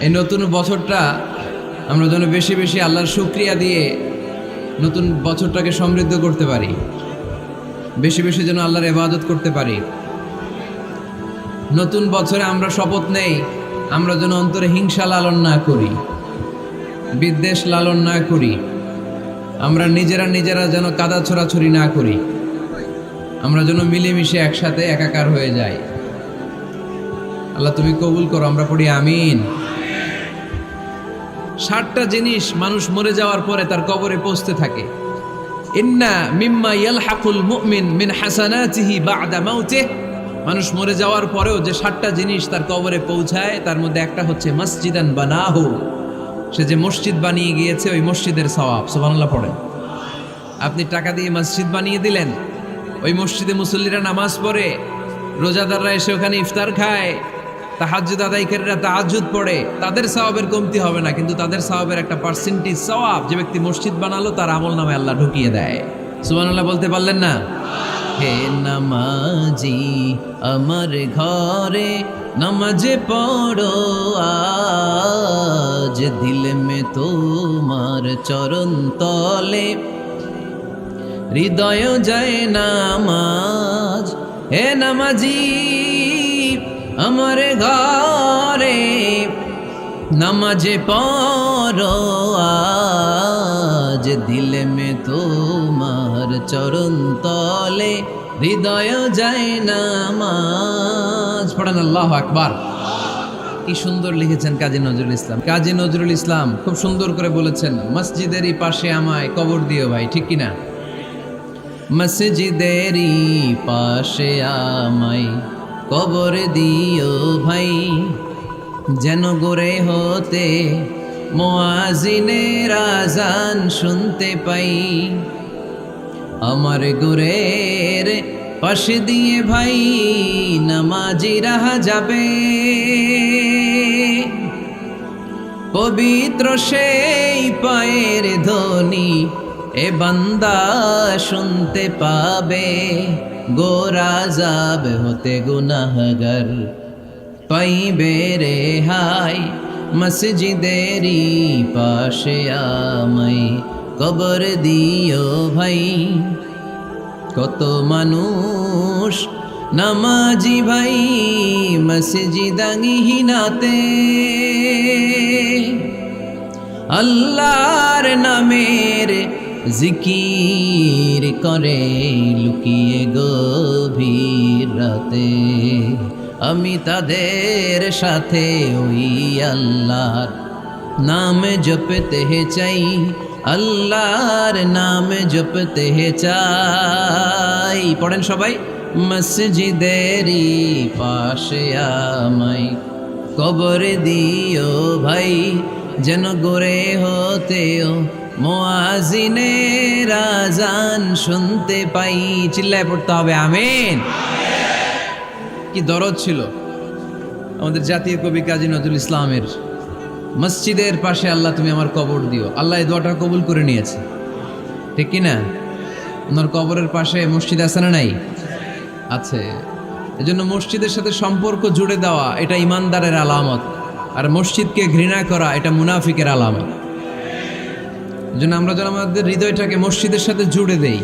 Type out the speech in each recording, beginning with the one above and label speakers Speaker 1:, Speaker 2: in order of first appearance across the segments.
Speaker 1: এই নতুন বছরটা আমরা যেন বেশি বেশি আল্লাহর শুকরিয়া দিয়ে নতুন বছরটাকে সমৃদ্ধ করতে পারি, বেশি বেশি যেন আল্লাহর ইবাদত করতে পারি। নতুন বছরে আমরা শপথ নেই, আমরা যেন অন্তরে হিংসা লালন না করি, বিদ্বেষ লালন না করি, আমরা নিজেরা যেন কাদা ছোড়াছুরি না করি, আমরা যেন মিলেমিশে একসাথে একাকার হয়ে যাই। আল্লাহ তুমি কবুল করো, আমরা পড়ি আমিন। 60টা জিনিস মানুষ মরে যাওয়ার পরে তার কবরে পৌঁছতে থাকে। ইন্না মিম্মা ইয়ালহাকুল মুমিন মিন হাসানাতিহি বা'দা মাউতিহি, মানুষ মরে যাওয়ার পরেও যে 60টা জিনিস তার কবরে পৌঁছায় তার মধ্যে একটা হচ্ছে মসজিদান বানাহু, সে যে মসজিদ বানিয়ে গিয়েছে ওই মসজিদের সওয়াব। সুবহানাল্লাহ পড়েন। আপনি টাকা দিয়ে মসজিদ বানিয়ে দিলেন, ওই মসজিদে মুসল্লিরা নামাজ পড়ে, রোজাদাররা এসে ওখানে ইফতার খায়, তাহাজ্জুদ আদায়কারীরা তাহাজ্জুদ পড়ে, তাদের সওয়াবের কমতি হবে না, কিন্তু তাদের সওয়াবের একটা পার্সেন্টেজ সওয়াব যে ব্যক্তি মসজিদ বানালো তার আমলনামায় আল্লাহ ঢুকিয়ে দেয়। সুবহানাল্লাহ বলতে পারলেন না? হে নামাজি আমার ঘরে নামাজ পড়ো আজ, দিল মে তোমার চরণ তলে হৃদয় যায় নামাজ। হে নামাজি আমার ঘরে নামাজ পড়ো আজ, দিল মে তোমার চরণ তলে হৃদয় যায় নামাজ। পড়েন আল্লাহু আকবার। কি সুন্দর লিখেছেন কাজী নজরুল ইসলাম। কাজী নজরুল ইসলাম খুব সুন্দর করে বলেছেন, মসজিদেরই পাশে আমায় কবর দিও ভাই, ঠিক কিনা? মসজিদেরই পাশে আমায় কবর দিও ভাই, যেন গোরে হতে মুয়াজ্জিনের আযান শুনতে পাই। আমার গোরের পাশে দিয়ে ভাই নামাজিরা যাবে, পবিত্র সেই পায়ের ধ্বনি এ বান্দা শুনতে পাবে। গোরা যাব হতে গুনাহগার পাইবে রেহাই, মসজিদেরই পাশে আমায় কবর দিও ভাই। কত মানুষ নামাজি ভাই মসজিদাঙ্গিহীনাতে, আল্লাহর নামের জিকির করে লুকিয়ে গভীর রাতে। আমি তাদের সাথে ওই আল্লাহর নাম জপতে চাই, আল্লাহর নাম জপতে চাই। পড়েন সবাই। মসজিদেরই পাশে আমায় কবর দিও ভাই, যেন গোরে হতেও মুয়াজ্জিনের আযান শুনতে পাই। চিল্লায় পড়তে হবে আমিন। কি দরদ ছিল আমাদের জাতীয় কবি কাজী নজরুল ইসলামের, মসজিদের পাশে আল্লাহ তুমি আমার কবর দিও। আল্লাহ এই দোয়াটা কবুল করে নিয়েছে, ঠিক কিনা? ওনার কবরের পাশে মসজিদ আছে না নাই? আছে। এজন্য মসজিদের সাথে সম্পর্ক জুড়ে দেওয়া এটা ইমানদারের আলামত, আর মসজিদকে ঘৃণা করা এটা মুনাফিকের আলামত। এজন্য আমরা যেন আমাদের হৃদয়টাকে মসজিদের সাথে জুড়ে দেই,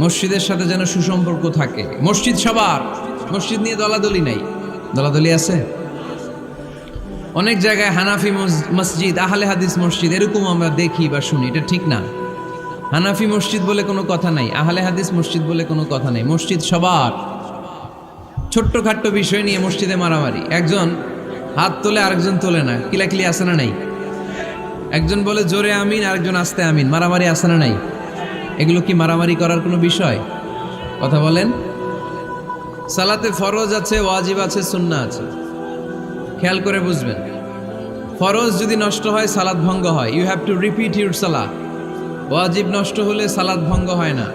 Speaker 1: মসজিদের সাথে যেন সুসম্পর্ক থাকে। মসজিদ সবার, মসজিদ নিয়ে দলাদলি নাই। দলাদলি আছে অনেক জায়গায়, হানাফি মসজিদ, আহলে হাদিস মসজিদ এরকম আমরা দেখি বা শুনি, এটা ঠিক না। হানাফি মসজিদ বলে কোনো কথা নাই, আহলে হাদিস মসজিদ বলে কোনো কথা নাই। মসজিদ সবার। ছোট্টখাট্ট বিষয় নিয়ে মসজিদে মারামারি, একজন হাত তোলে আরেকজন তোলে না, কিলাকিলি আছে না নাই? একজন বলে জোরে আমিন, আরেকজন আস্তে আমিন, মারামারি আছে না নাই? এগুলো কি মারামারি করার কোনো বিষয়? কথা বলেন। সালাতে ফরজ আছে, ওয়াজিব আছে, সুন্নাহ আছে। খেয়াল করে বুঝবেন, ফরজ যদি নষ্ট হয় সালাত ভঙ্গ হয়, you have to repeat your সালাহ। ওয়াজিব নষ্ট হলে সালাত ভঙ্গ হয় না,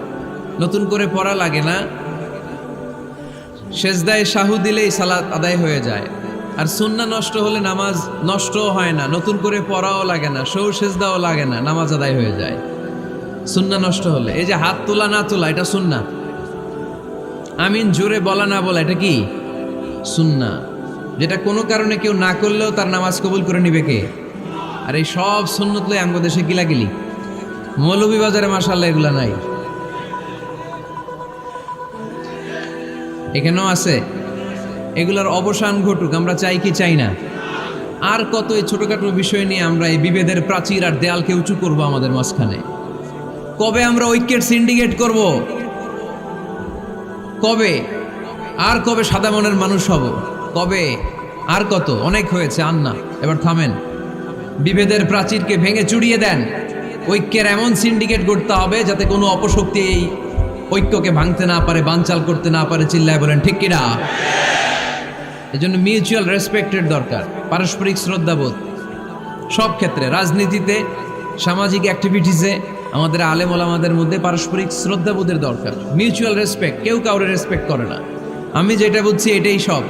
Speaker 1: নতুন করে পড়া লাগে না, সেজদায় সাহু দিলেই সালাত আদায় হয়ে যায়। আর সুন্নাহ নষ্ট হলে নামাজ নষ্টও হয় না, নতুন করে পড়াও লাগে না, সৌ সেজদাও লাগে না, নামাজ আদায় হয়ে যায় সুন্নাহ নষ্ট হলে। এই যে হাত তোলা না তোলা এটা সুন্নাহ, আমিন জোরে বলা না বলা এটা কি সুন্নাহ। যেটা কোনো কারণে কেউ না করলেও তার নামাজ কবুল করে নিবে কে? আর এই সব সুন্নত লই আমগো দেশে গিলাগিলি। মৌলভীবাজারে মাশাআল্লাহ এগুলা নাই, এখানেও আছে। এগুলার অবসান ঘটুক, আমরা চাই কি চাই না? আর কত এই ছোটখাটো বিষয় নিয়ে আমরা এই বিভেদের প্রাচীর আর দেয়ালকে উঁচু করব আমাদের মাঝখানে? কবে আমরা ঐক্যের সিন্ডিকেট করব? কবে? আর কবে সাদা মনের মানুষ হব? কবে? আর কত? অনেক হয়েছে, আর না, এবার থামেন। বিভেদের প্রাচীরকে ভেঙে চুড়িয়ে দেন। ঐক্যের এমন সিন্ডিকেট করতে হবে যাতে কোনো অপশক্তি এই ঐক্যকে ভাঙতে না পারে, বানচাল করতে না পারে। চিল্লায় বলেন ঠিক কিনা? এজন্য মিউচুয়াল রেসপেক্টের দরকার, পারস্পরিক শ্রদ্ধাবোধ সব ক্ষেত্রে, রাজনীতিতে, সামাজিক অ্যাক্টিভিটিসে আমাদের আলেম ওলামাদের মধ্যে পারস্পরিক শ্রদ্ধাবোধের দরকার, মিউচুয়াল রেসপেক্ট। কেউ কাউরে রেসপেক্ট করে না, আমি যেটা বুঝছি এটাই সব,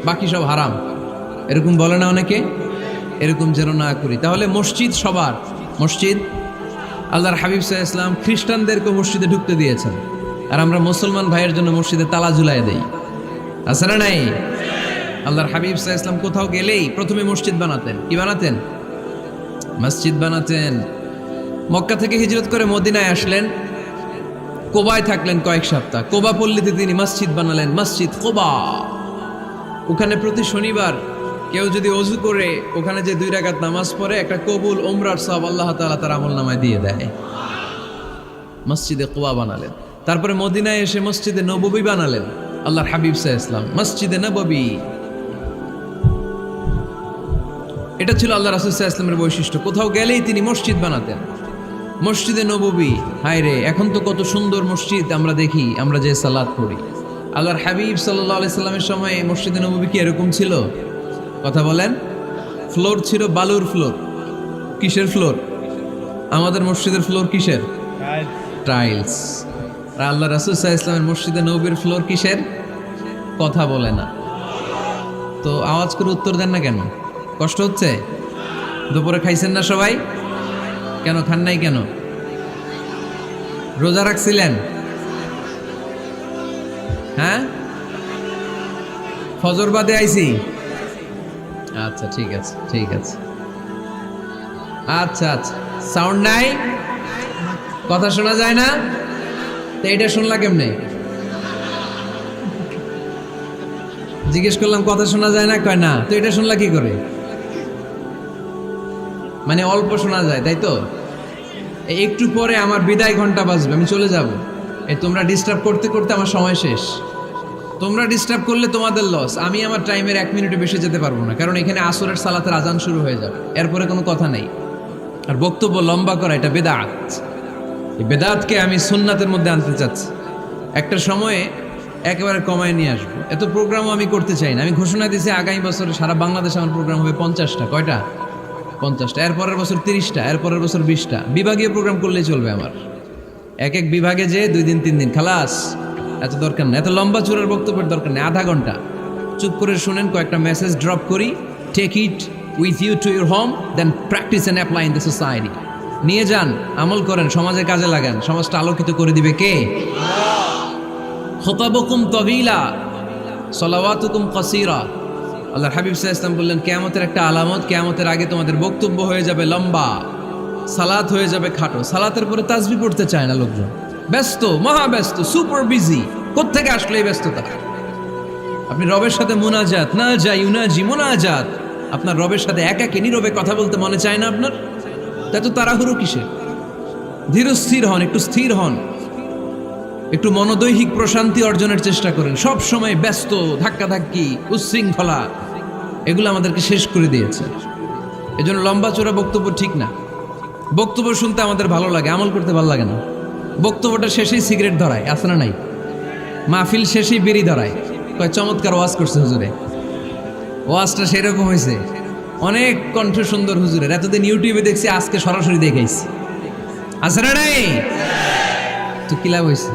Speaker 1: বাকি সব হারাম, এরকম বলে না অনেকে? এরকম যেন না করি। তাহলে মসজিদ সবার, মসজিদ আল্লাহর হাবিব সাল্লাল্লাহু আলাইহি ওয়াসাল্লাম খ্রিস্টানদেরকে মসজিদে ঢুকতে দিয়েছেন, আর আমরা মুসলমান ভাইয়ের জন্য মসজিদে তালা ঝুলাই দেই, আছে না নাই? আল্লাহর হাবিব সাল্লাল্লাহু আলাইহি ওয়াসাল্লাম কোথাও গেলেই প্রথমে মসজিদ বানাতেন। কি বানাতেন? মসজিদ বানাতেন। মক্কা থেকে হিজরত করে মদিনায় আসলেন, কোবায় থাকলেন কয়েক সপ্তাহ। কোবা পল্লীতে তিনি মসজিদ বানালেন, মসজিদ কোবা। ওখানে প্রতি শনিবার কেউ যদি অজু করে ওখানে যে 2 রাকাত নামাজ পড়ে, একটা কবুল উমরার সওয়াব আল্লাহ তাআলা তার আমলনামায় দিয়ে দেয়। মসজিদে কোবা বানালেন। তারপরে মদিনায় এসে মসজিদে নববী বানালেন আল্লাহর হাবিব সাল্লাল্লাহু আলাইহি ওয়াসাল্লাম, মসজিদে নববী। এটা ছিল আল্লাহ রাসূল সাল্লাল্লাহু আলাইহি ওয়াসাল্লামের বৈশিষ্ট্য। কোথাও গেলেই তিনি মসজিদ বানাতেন, মসজিদে নববী। হায় রে, এখন তো কত সুন্দর মসজিদ আমরা দেখি, আমরা যে সালাত পড়ি। আল্লাহর হাবিব সাল্লাল্লাহু আলাইহি সাল্লামের সময় মসজিদে নববী কি এরকম ছিল? কথা বলেন। ফ্লোর ছিল বালুর ফ্লোর। কিসের ফ্লোর? আমাদের মসজিদের ফ্লোর কিসের? টাইলস। আর আল্লাহ রাসূল সাল্লাল্লাহু আলাইহি ওয়াসাল্লামের মসজিদে নববীর ফ্লোর কিসের? কথা বলে না তো। আওয়াজ করে উত্তর দেন না কেন? কষ্ট হচ্ছে? দুপুরে খাইছেন না সবাই? কেন খান নাই কেন? রোজা রাখছিলেন? হ্যাঁ, ফজর বাদে আইছি। আচ্ছা ঠিক আছে, ঠিক আছে। আচ্ছা আচ্ছা, সাউন্ড নাই, কথা শোনা যায় না? তো এটা শুনলা কেমনে? জিজ্ঞেস করলাম কথা শোনা যায় না, কয় না। তো এটা শুনলা কি করে? মানে অল্প শোনা যায়, তাই তো? একটু পরে আমার বিদায় ঘন্টা বাজবে, আমি চলে যাব। এই তোমরা ডিস্টার্ব করতে করতে আমার সময় শেষ। তোমরা ডিস্টার্ব করলে তোমাদের লস। আমি আমার টাইমের 1 মিনিটে বেশি যেতে পারবো না, কারণ এখানে আসরের সালাতের আজান শুরু হয়ে যাবে, এরপরে কোনো কথা নেই। আর বক্তব্য লম্বা করা এটা বেদাত। এই বেদাতকে আমি সুন্নাতের মধ্যে আনতে চাচ্ছি। একটা সময়ে একেবারে কমায় নিয়ে আসবো। এত প্রোগ্রামও আমি করতে চাই না। আমি ঘোষণা দিয়েছি আগামী বছরে সারা বাংলাদেশে আমার প্রোগ্রাম হবে 50টা। কয়টা? 50টা। এরপরের বছর 30টা, এরপরের বছর 20টা। বিভাগীয় প্রোগ্রাম করলেই চলবে আমার। এক এক বিভাগে যে 2 দিন 3 দিন খালাস। এত দরকার নেই, এত লম্বা চূড়ার বক্তব্যের দরকার নেই। আধা ঘন্টা চুপ করে শুনেন, কয়েকটা মেসেজ ড্রপ করি, take it with you to your home, then practice and apply in the society. নিয়ে যান, আমল করেন, সমাজে কাজে লাগান। সমাজটা আলোকিত করে দিবে কে? খুতাবুকুম তাবিলা সালাওয়াতুকুম কাসীরা। আল্লাহর হাবিব সাল্লাল্লাহু আলাইহি ওয়াসাল্লাম বললেন, কিয়ামতের একটা আলামত, কিয়ামতের আগে তোমাদের বক্তব্য হয়ে যাবে লম্বা, সালাত হয়ে যাবে খাটো। সালাতের পরে তাসবিহ পড়তে চায় না লোকজন, ব্যস্ত, মহা ব্যস্ত, সুপার বিজি। কোত্থেকে আসলে এই ব্যস্ততা? আপনি রবের সাথে মুনাজাত, না যাই উনাজি মুনাজাত, আপনার রবের সাথে একাকী নীরবে কথা বলতে মনে চায় না আপনার? এত তাড়াহুড়ো কিসের? ধীর স্থির হন, একটু স্থির হন, একটু মনোদৈহিক প্রশান্তি অর্জনের চেষ্টা করেন। সব সময় ব্যস্ত, ধাক্কাধাক্কি, উচ্ছৃঙ্খলা, এগুলো আমাদেরকে শেষ করে দিয়েছে। এজন্য লম্বা চোরা বক্তব্য ঠিক না। বক্তব্য শুনতে আমাদের ভালো লাগে, আমল করতে ভালো লাগে না। বক্তব্যটা শেষেই সিগারেট ধরায়, আছে না নাই? মাহফিল শেষেই বিড়ি ধরায়, কয় চমৎকার ওয়াজ করছে হুজুরে। ওয়াজটা সেরকম হয়েছে, অনেক কণ্ঠ সুন্দর হুজুরের। এতদিন ইউটিউবে দেখছি, আজকে সরাসরি দেখাইছি, আছে না নাই? তো কি লাভ হয়েছে?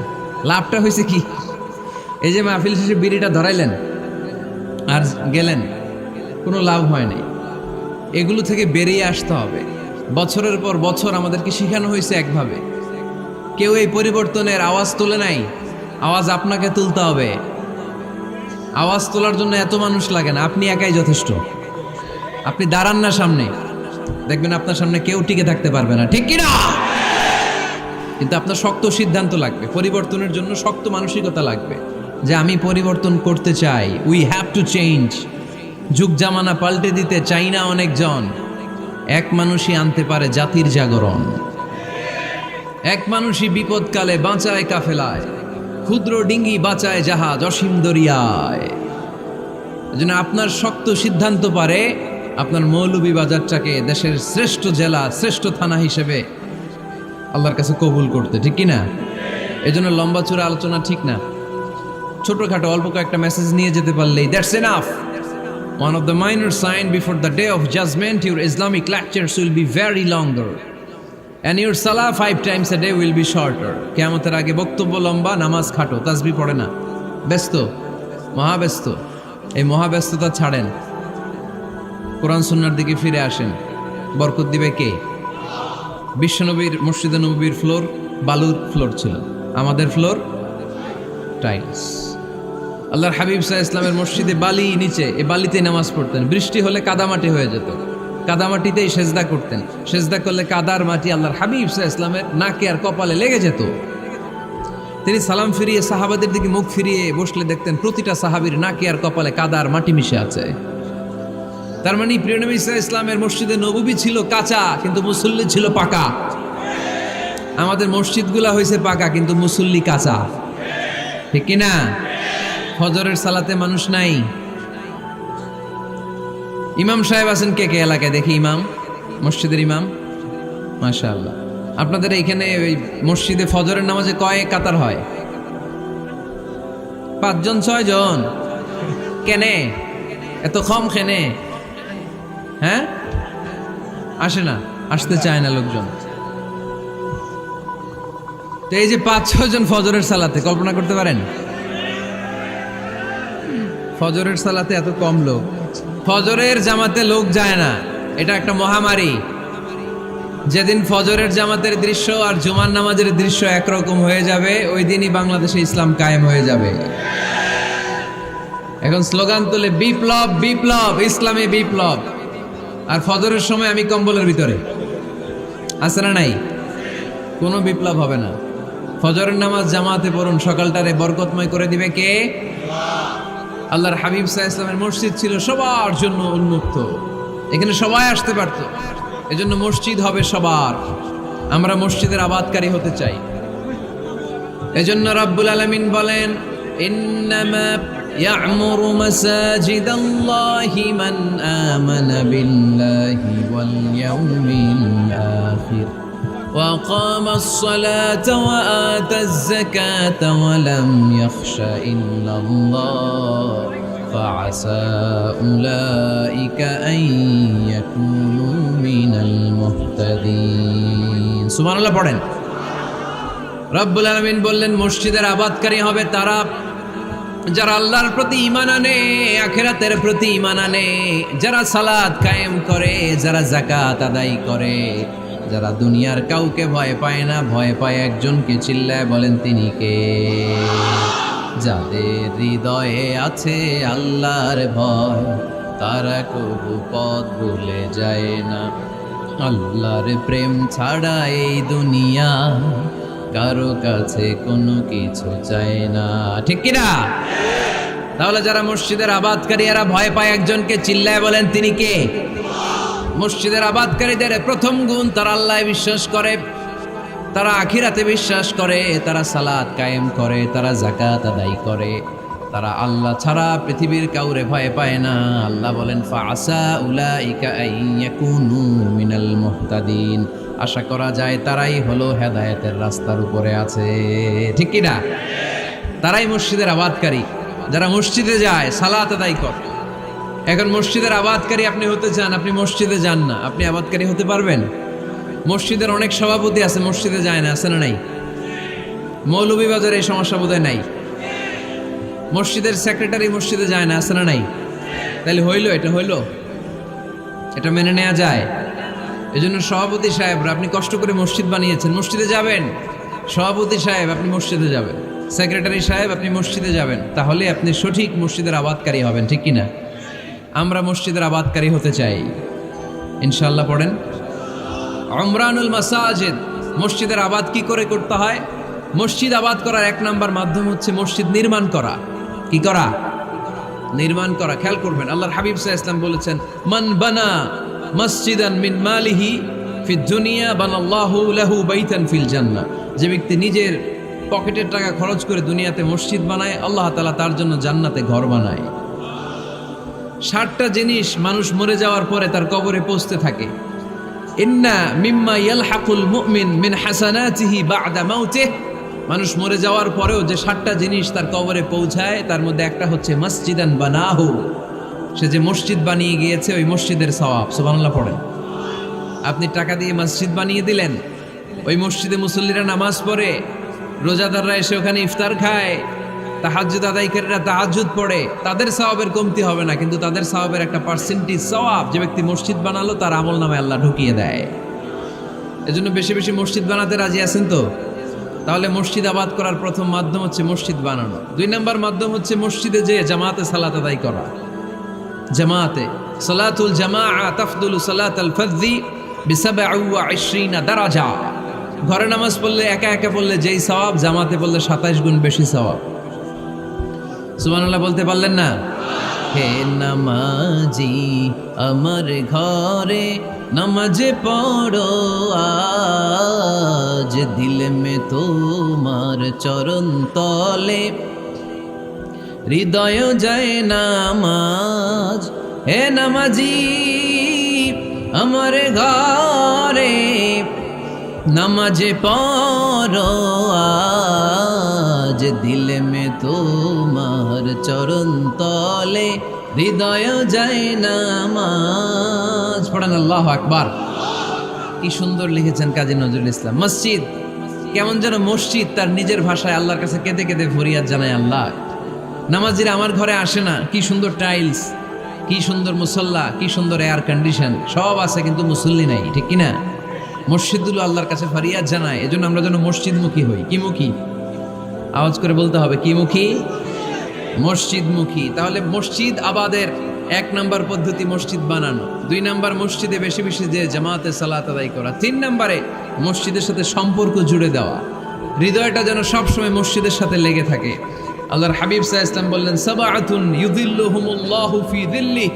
Speaker 1: লাভটা হয়েছে কি? এই যে মাহফিল শেষে বিড়িটা ধরাইলেন আর গেলেন, কোনো লাভ হয় নাই। এগুলো থেকে বেরিয়ে আসতে হবে। বছরের পর বছর আমাদেরকে শেখানো হয়েছে একভাবে, কেউ এই পরিবর্তনের আওয়াজ তোলে নাই। আওয়াজ আপনাকে তুলতে হবে। আওয়াজ তোলার জন্য এত মানুষ লাগে না, আপনি একাই যথেষ্ট। আপনি দাঁড়ান না সামনে, দেখবেন আপনার সামনে কেউ টিকে থাকতে পারবে না, ঠিক কিনা? কিন্তু আপনার শক্ত সিদ্ধান্ত লাগবে, পরিবর্তনের জন্য শক্ত মানসিকতা লাগবে যে আমি পরিবর্তন করতে চাই। We have to change. যুগ জামানা পাল্টে দিতে চাই না অনেকজন, এক মানুষই আনতে পারে জাতির জাগরণ। এক মানুষই বিপদকালে বাঁচায় কাফেলায়, ক্ষুদ্র ডিঙ্গি বাঁচায় জাহাজ অসীম দরিয়ায়। এজন্য আপনার শক্ত সিদ্ধান্ত পারে আপনার মৌলভীবাজারটাকে দেশের শ্রেষ্ঠ জেলা, শ্রেষ্ঠ থানা হিসেবে আল্লাহর কাছে কবুল করতে, ঠিক কিনা? এজন্য লম্বা চূড়া আলোচনা ঠিক না, ছোটখাটো অল্প কয়েকটা মেসেজ নিয়ে যেতে পারলেই that's enough. One of the minor sign before the day of judgment, your Islamic lectures will be very longer and your salah 5 times a day will be shorter. কিয়ামতের আগে বক্তব্য লম্বা, নামাজ খাটো, তাসবিহ পড়ে না, ব্যস্ত, মহাব্যস্ত। এই মহাব্যস্ততা ছাড়েন, কোরআন সুন্নাহর দিকে ফিরে আসেন। বরকত দিবে কে? বিশ্বনবীর মসজিদে নববীর ফ্লোর বালুর ফ্লোর ছিল, আমাদের ফ্লোর টাইলস। আল্লাহর হাবিব সাল্লাল্লাহু আলাইহি ইসলামের মসজিদে বালি নিচে, এই বালিতেই নামাজ পড়তেন। বৃষ্টি হলে কাদামাটি হয়ে যেত, কাদামাটিতেই সেজদা করতেন। সেজদা করলে কাদার মাটি আল্লাহর হাবিব সাল্লাল্লাহু আলাইহি ইসলামের নাকে আর কপালে লেগে যেত। তিনি সালাম ফিরিয়ে সাহাবাদের দিকে মুখ ফিরিয়ে বসলে দেখতেন প্রতিটা সাহাবীর নাকে আর কপালে কাদার মাটি মিশে আছে। তার মানে প্রিয় নবী সাল্লাল্লাহু আলাইহি ইসলামের মসজিদে নববী ছিল কাঁচা, কিন্তু মুসল্লি ছিল পাকা। আমাদের মসজিদগুলা হয়েছে পাকা, কিন্তু মুসল্লি কাঁচা, ঠিক কিনা? ফজরের সালাতে মানুষ নাই। ইমাম সাহেব আছেন কে কে এলাকায়? দেখি ইমাম, মসজিদের ইমাম, মাশাআল্লাহ। আপনাদের এইখানে ওই মসজিদে ফজরের নামাজে কয় কাতার হয়? 5 জন 6 জন? কেনে এত কম? কেনে? হ্যাঁ, আসে না, আসতে চায় না লোকজন। তো এই যে 5-6 জন ফজরের সালাতে, কল্পনা করতে পারেন ফজরের সালাতে এত কম লোক? ফজরের জামাতে লোক যায় না, এটা একটা মহামারী। যেদিন ফজরের জামাতের দৃশ্য আর জুমার নামাজের দৃশ্য একরকম হয়ে যাবে, ওই দিনই বাংলাদেশে ইসলাম কায়েম হয়ে যাবে। এখন স্লোগান তুলে বিপ্লব বিপ্লব, ইসলামী বিপ্লব। আর ফজরের সময় আমি কম্বলের ভিতরে, আছে না নাই? কোনো বিপ্লব হবে না। ফজরের নামাজ জামাতে পড়ুন, সকালটারে বরকতময় করে দিবে কে? আল্লাহর হাবিব সাল্লাল্লাহু আলাইহি ওয়াসাল্লামের মসজিদ ছিল সবার জন্য উন্মুক্ত, এখানে সবাই আসতে পারত। এজন্য মসজিদ হবে সবার। আমরা মসজিদের আবাদকারী হতে চাই। এজন্য রাব্বুল আলামিন বলেন, ইন্নামা ইয়া'মুরু মাসাজিদাল্লাহি মান আমানা বিল্লাহি ওয়াল ইয়াউমিল আখির وأقام الصلاة وآتى الزكاة ولم يخش إلا الله فعسى أولئك أن يكونوا من المهتدين سبحان الله পড়েন। রব্বুল আলামিন বললেন মসজিদের আবাদকারী হবে তারা যারা আল্লাহর প্রতি ঈমান আনে, আখিরাতের প্রতি ঈমান আনে, যারা সালাত কায়েম করে, যারা যাকাত আদায় করে, যারা দুনিয়ার কাউকে ভয় পায় না, ভয় পায় একজনকে, চিল্লায় বলেন তিনি কে? যাদের হৃদয়ে আছে আল্লাহর ভয়, তারা কবু পথ ভুলে যায় না। আল্লাহর প্রেম ছাড়া এই দুনিয়া কারো কাছে কোনো কিছু চায় না, ঠিক কিনা? তাহলে যারা মসজিদের আবাদকারী, এরা ভয় পায় একজনকে, চিল্লায় বলেন তিনি কে? মসজিদের আবাদকারীদের প্রথম গুণ, তারা আল্লাহয় বিশ্বাস করে, তারা আখিরাতে বিশ্বাস করে, তারা সালাত কায়েম করে, তারা যাকাত আদায় করে, তারা আল্লাহ ছাড়া পৃথিবীর কাউরে ভয় পায় না। আল্লাহ বলেন ফাআসা উলাইকা আইয়াকুনু মিনাল মুহতাদিন, আশা করা যায় তারাই হলো হেদায়েতের রাস্তার উপরে আছে, ঠিক কি না? তারাই মসজিদের আবাদকারী, যারা মসজিদে যায়, সালাত আদায় করে। এখন মসজিদের আবাদকারী আপনি হতে চান, আপনি মসজিদে যান না, আপনি আবাদকারী হতে পারবেন? মসজিদের অনেক সভাপতি আছে, মসজিদে যায় না, আছে না নাই? মৌলভীবাজারে এই সমস্যা বোধহয় নাই। মসজিদের সেক্রেটারি মসজিদে যায় না, আছে না নাই? তাহলে হইলো, এটা হইলো, এটা মেনে নেওয়া যায়? এজন্য সভাপতি সাহেবরা, আপনি কষ্ট করে মসজিদ বানিয়েছেন, মসজিদে যাবেন। সভাপতি সাহেব আপনি মসজিদে যাবেন, সেক্রেটারি সাহেব, আপনি মসজিদে যাবেন, তাহলে আপনি সঠিক মসজিদের আবাদকারী হবেন, ঠিক কিনা? আমরা মসজিদের আবাদকারী হতে চাই, ইনশাআল্লাহ। পড়েন উমরানুল মাসাজিদ। মসজিদের আবাদ কি করে করতে হয়? মসজিদ আবাদ করার এক নাম্বার মাধ্যম হচ্ছে মসজিদ নির্মাণ করা। কি করা? নির্মাণ করা। খেয়াল করবেন, আল্লাহর হাবিব সাল্লাল্লাহু আলাইহি ওয়াসাল্লাম বলেছেন, মান বানা মসজিদান মিন মালিহি ফিদ দুনিয়া বানাল্লাহু লাহু বাইতান ফিল জান্নাহ। যে ব্যক্তি নিজের পকেটের টাকা খরচ করে দুনিয়াতে মসজিদ বানায়, আল্লাহ তাআলা তার জন্য জান্নাতে ঘর বানায়। 60টা জিনিস মানুষ মরে যাওয়ার পরে তার কবরে পৌঁছতে থাকে। ইন্না মিম্মা ইয়ালহাকুল মুমিন মিন হাসানাতিহি বা'দা মাউতিহি। মানুষ মরে যাওয়ার পরেও যে 60টা জিনিস তার কবরে পৌঁছায়, তার মধ্যে একটা হচ্ছে মসজিদান বানাহু। সে যে মসজিদ বানিয়ে গিয়েছে, ওই মসজিদের সওয়াব। সুবহানাল্লাহ পড়েন। আপনি টাকা দিয়ে মসজিদ বানিয়ে দিলেন, ওই মসজিদে মুসল্লিরা নামাজ পড়ে, রোজাদাররা এসে ওখানে ইফতার খায়, তাহাজ্জুদ আদায়কারীরা তাহাজ্জুদ পড়ে, তাদের সওয়াবের কমতি হবে না, কিন্তু তাদের সওয়াবের একটা পার্সেন্টেজ সওয়াব যে ব্যক্তি মসজিদ বানালো তার আমলনামায় আল্লাহ ঢুকিয়ে দেয়। এজন্য বেশি বেশি মসজিদ বানাতে রাজি আছেন তো? তাহলে মসজিদ আবাদ করার প্রথম মাধ্যম হচ্ছে মসজিদ বানানো। 2 নাম্বার মাধ্যম হচ্ছে মসজিদে যে জামাতে সালাত আদায় করা। জামাতে সালাতুল জামাআ তাফদুলু সালাতাল ফাযযি বি27 দারাজা। ঘরে নামাজ পড়লে, একা একা পড়লে যেই সওয়াব, জামাতে পড়লে 27 গুণ বেশি সওয়াব। সুবহানাল্লাহ বলতে পারলেন না? হে নামাজি আমার ঘরে নামাজে পড়ো আজ, দিলে মে তোমার চরণ তলে হৃদয় যায় নামাজ। হে নামাজি আমার ঘরে নামাজে পড়ো আজ, দিলে মে তোমার চরণ তলে হৃদয় যায় নামাজ। পড়েন আল্লাহু আকবার। কি সুন্দর লিখেছেন কাজী নজরুল ইসলাম। মসজিদ কেমন যেন মসজিদ তার নিজের ভাষায় আল্লাহর কাছে কেঁদে কেঁদে ফরিয়াদ জানায়, আল্লাহ নামাজিরা আমার ঘরে আসে না, কি সুন্দর টাইলস, কি সুন্দর মুসল্লা, কি সুন্দর এয়ার কন্ডিশন, সব আছে কিন্তু মুসল্লি নাই, ঠিক কিনা? মসজিদগুলো আল্লাহর কাছে ফরিয়াদ জানায়। এজন্য আমরা যেন মসজিদমুখী হই। কি মুখী? আওয়াজ করে বলতে হবে, কি মুখী? মসজিদমুখী। তাহলে মসজিদ আবাদের 1 নাম্বার পদ্ধতি মসজিদ বানানো। 2 নাম্বার মসজিদে বেশি বেশি যে জামাতে সালাত আদায় করা। 3 নাম্বারে মসজিদের সাথে সম্পর্ক জুড়ে দেওয়া, হৃদয়টা যেন সবসময় মসজিদের সাথে লেগে থাকে। আল্লাহর হাবিব সাল্লাল্লাহু আলাইহি ওয়াসাল্লাম বললেন, সাবআতুন ইউযিল্লুহুমুল্লাহু ফি যিল্লি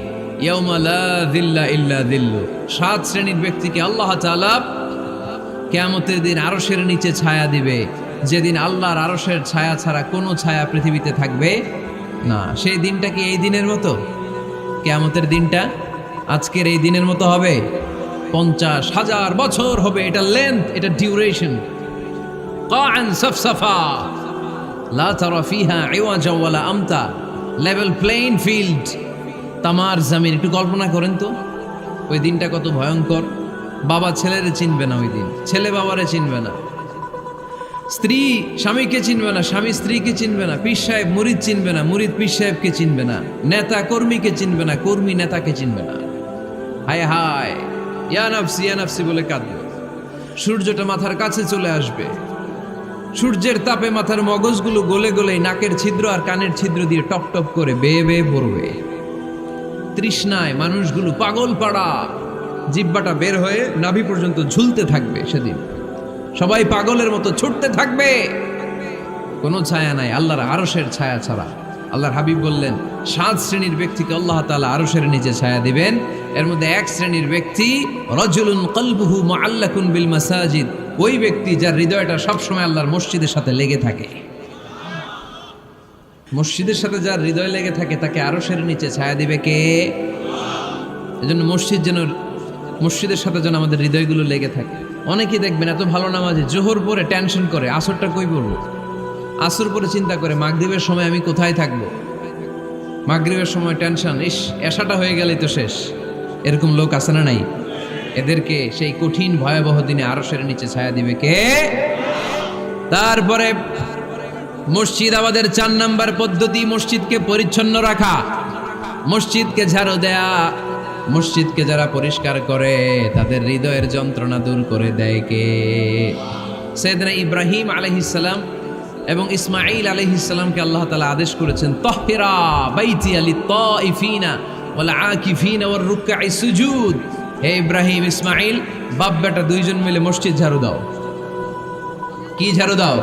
Speaker 1: ইয়াওমা লা যিল্লা ইল্লা যিল্লু। 7 শ্রেণীর ব্যক্তিকে আল্লাহ তাআলা কিয়ামতের দিন আরশের নিচে ছায়া দিবে, যেদিন আল্লাহর আরশের ছায়া ছাড়া কোনো ছায়া পৃথিবীতে থাকবে না। সেই দিনটা কি এই দিনের মতো? কিয়ামতের দিনটা আজকের এই দিনের মতো হবে? 50,000 বছর হবে। এটা লেন্থ, এটা ডিউরেশন। কাআন সাফসাফা লা তারা ফিহা ইওয়াজা ওয়ালা আমতা। লেভেল প্লেইং ফিল্ড, তামার জমিন। একটু কল্পনা করেন তো ওই দিনটা কত ভয়ঙ্কর। বাবা ছেলেরে চিনবে না ওই দিন, ছেলে বাবারে চিনবে না, স্ত্রী স্বামীকে চিনবে না, স্বামী স্ত্রীকে চিনবে না, পীর সাহেব মুরিদ চিনবে না, মুরিদ পীর সাহেবকে চিনবে না, নেতা কর্মীকে চিনবে না, কর্মী নেতাকে চিনবে না। হায় হায়, ইয়া নাফসি বলে কাঁদবে। সূর্যটা মাথার কাছে চলে আসবে, সূর্যের তাপে মাথার মগজগুলো গলে গলে নাকের ছিদ্র আর কানের ছিদ্র দিয়ে টপ টপ করে বেয়ে বেয়ে পড়বে। তৃষ্ণায় মানুষগুলো পাগল পাড়া, জিহ্বাটা বের হয়ে নাভি পর্যন্ত ঝুলতে থাকবে। সেদিন সবাই পাগলের মতো ছুটতে থাকবে, কোনো ছায়া নাই আল্লাহর আরশের ছায়া ছাড়া। আল্লাহর হাবিব বললেন, 7 শ্রেণীর ব্যক্তিকে আল্লাহ তাআলা আরশের নিচে ছায়া দিবেন। এর মধ্যে 1 শ্রেণীর ব্যক্তি, রাজুলুন কলবুহু মুআল্লাকুন বিল মাসাজিদ। ওই ব্যক্তি যার হৃদয়টা সবসময় আল্লাহর মসজিদের সাথে লেগে থাকে। মসজিদের সাথে যার হৃদয় লেগে থাকে তাকে আরশের নিচে ছায়া দিবে কে? এজন্য মসজিদের সাথে যেন আমাদের হৃদয়গুলো লেগে থাকে। অনেকেই দেখবেন এত ভালো নামাজে, জোহর পরে টেনশন করে আসরটা কই পড়বো, আসর পরে চিন্তা করে মাগরিবের সময় আমি কোথায় থাকবো, মাগরিবের সময় টেনশন, ইস এশাটা হয়ে গেলেই তো শেষ। এরকম লোক আছে না নাই? এদেরকে সেই কঠিন ভয়াবহ দিনে আরশের নিচে ছায়া দিবে কে? তারপরে মসজিদ আমাদের 4 নাম্বার পদ্ধতি, মসজিদকে পরিচ্ছন্ন রাখা, মসজিদকে ঝাড়ু দেয়া। মসজিদকে যারা পরিষ্কার করে তাদের হৃদয়ের যন্ত্রণা দূর করে দেয় কে? সাইয়েদনা ইব্রাহিম আলাইহিস সালাম এবং ইসমাঈল আলাইহিস সালামকে আল্লাহ তাআলা আদেশ করেছেন তাহহিরা বাইতিয়া লিত্তাইফিনা ওয়াল আকিফিনা ওয়ার রুকআই সুজুদ। হে ইব্রাহিম, ইসমাঈল, বাপ বেটা দুইজন মিলে মসজিদ ঝাড়ু দাও। কি ঝাড়ু দাও?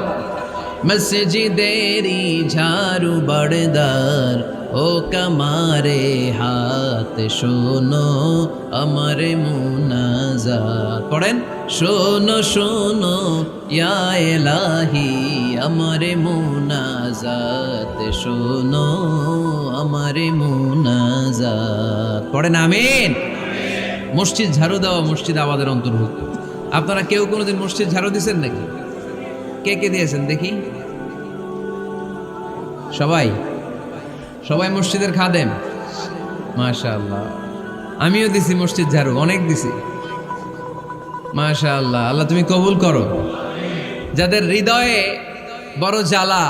Speaker 1: মসজিদেরি ঝাড়ু বড়দার ও কামারে হাত শোনো আমারে মুনাজাত। পড়েন, শোনো শোনো ইয়া ইলাহি আমারে মুনাজাত, শোনো আমারে মুনাজাত। পড়েন আমিন। মসজিদ ঝাড়ু দেওয়া মসজিদ আবাদের অন্তর্ভুক্ত। আপনারা কেউ কোনোদিন মসজিদ ঝাড়ু দিয়েছেন নাকি? কে কে দিয়েছেন দেখি? সবাই? সবাই মসজিদের খাদেম? মাশাআল্লাহ। আমিও দিছি মসজিদ ঝাড়ু, অনেক দিছি। মাশাআল্লাহ, আল্লাহ তুমি কবুল করো। যাদের হৃদয়ে বড় জ্বালা,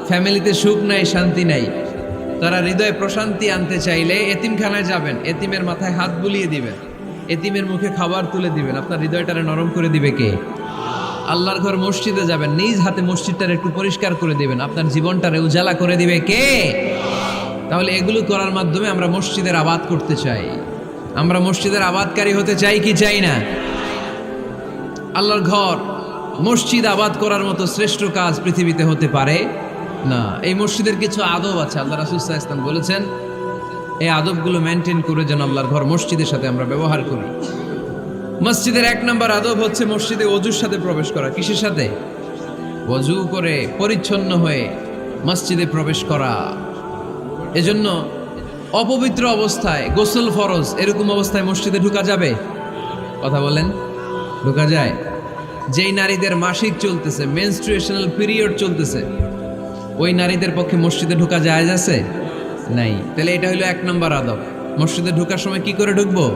Speaker 1: ফ্যামিলিতে সুখ নাই, শান্তি নাই, তারা হৃদয়ে প্রশান্তি আনতে চাইলে এতিমখানায় যাবেন, এতিমের মাথায় হাত বুলিয়ে দিবেন, এতিমের মুখে খাবার তুলে দিবেন। আপনার হৃদয়টারে নরম করে দিবে কে? আল্লাহর ঘর মসজিদে যাবেন, নিজ হাতে মসজিদটারে একটু পরিষ্কার করে দিবেন, আপনার জীবনটারে উজালা করে দিবে কে? তাহলে এগুলো করার মাধ্যমে আমরা মসজিদের আবাদ করতে চাই। আমরা মসজিদের আবাদকারী হতে চাই কি চাই না? আল্লাহর ঘর মসজিদ আবাদ করার মতো শ্রেষ্ঠ কাজ পৃথিবীতে হতে পারে না। এই মসজিদের কিছু আদব আছে, আল্লাহ রাসূল সাল্লাল্লাহু আলাইহি ওয়াসাল্লাম বলেছেন এই আদবগুলো মেনটেন করে যেন আল্লাহর ঘর মসজিদের সাথে আমরা ব্যবহার করি। মসজিদের 1 নম্বর আদব হচ্ছে মসজিদে ওযুর সাথে প্রবেশ করা। কিসের সাথে? ওযু করে পরিচ্ছন্ন হয়ে মসজিদে প্রবেশ করা। এজন্য অপবিত্র অবস্থায় গোসল ফরজ, এরকম অবস্থায় মসজিদে ঢোকা যাবে? কথা বলেন, ঢোকা যায়? যেই নারীদের মাসিক চলতেছে, মেনস্ট্রুয়েশনাল পিরিয়ড চলতেছে, ওই নারীদের পক্ষে মসজিদে ঢোকা জায়েজ আছে? নাই। তাহলে এটা হলো 1 নম্বর আদব। মসজিদে ঢোকার সময় কি করে ঢুকবো?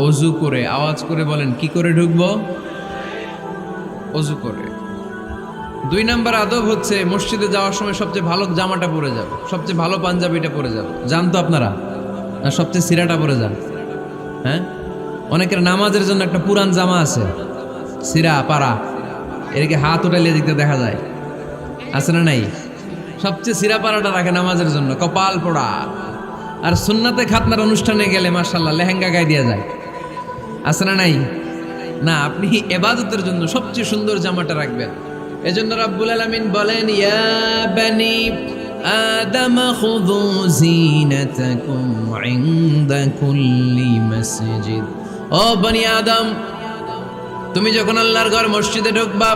Speaker 1: ওযু করে। আওয়াজ করে বলেন, কি করে ঢুকবো? ওযু করে। 2 নম্বর আদব হচ্ছে মসজিদে যাওয়ার সময় সবচেয়ে ভালো জামাটা পরে যাব, সবচেয়ে ভালো পাঞ্জাবিটা পরে যাব। জান তো আপনারা? না সবচেয়ে সিরাটা পরে যান? হ্যাঁ, অনেকের নামাজের জন্য একটা পুরান জামা আছে, সিরা পাড়া, এদিকে হাত উঠাইলে দিতে দেখা যায়, আছে না নাই? সবচেয়ে সিরা পাড়াটা রাখে নামাজের জন্য, কপাল পোড়া। আর সুন্নাতে খাতনার অনুষ্ঠানে গেলে মাশাআল্লাহ লেহেঙ্গা গায়ে দিয়ে যায়, আছে না নাই? না, আপনি ইবাদতের জন্য সবচেয়ে সুন্দর জামাটা রাখবেন। এজন্য রাব্বুল আলামিন বলেন, ইয়া বানি আদম খুযু জিনাতাকুম ইনদা কুল্লি মসজিদ। ও বনি আদম, তুমি যখন আল্লাহর ঘর মসজিদে ঢুকবা,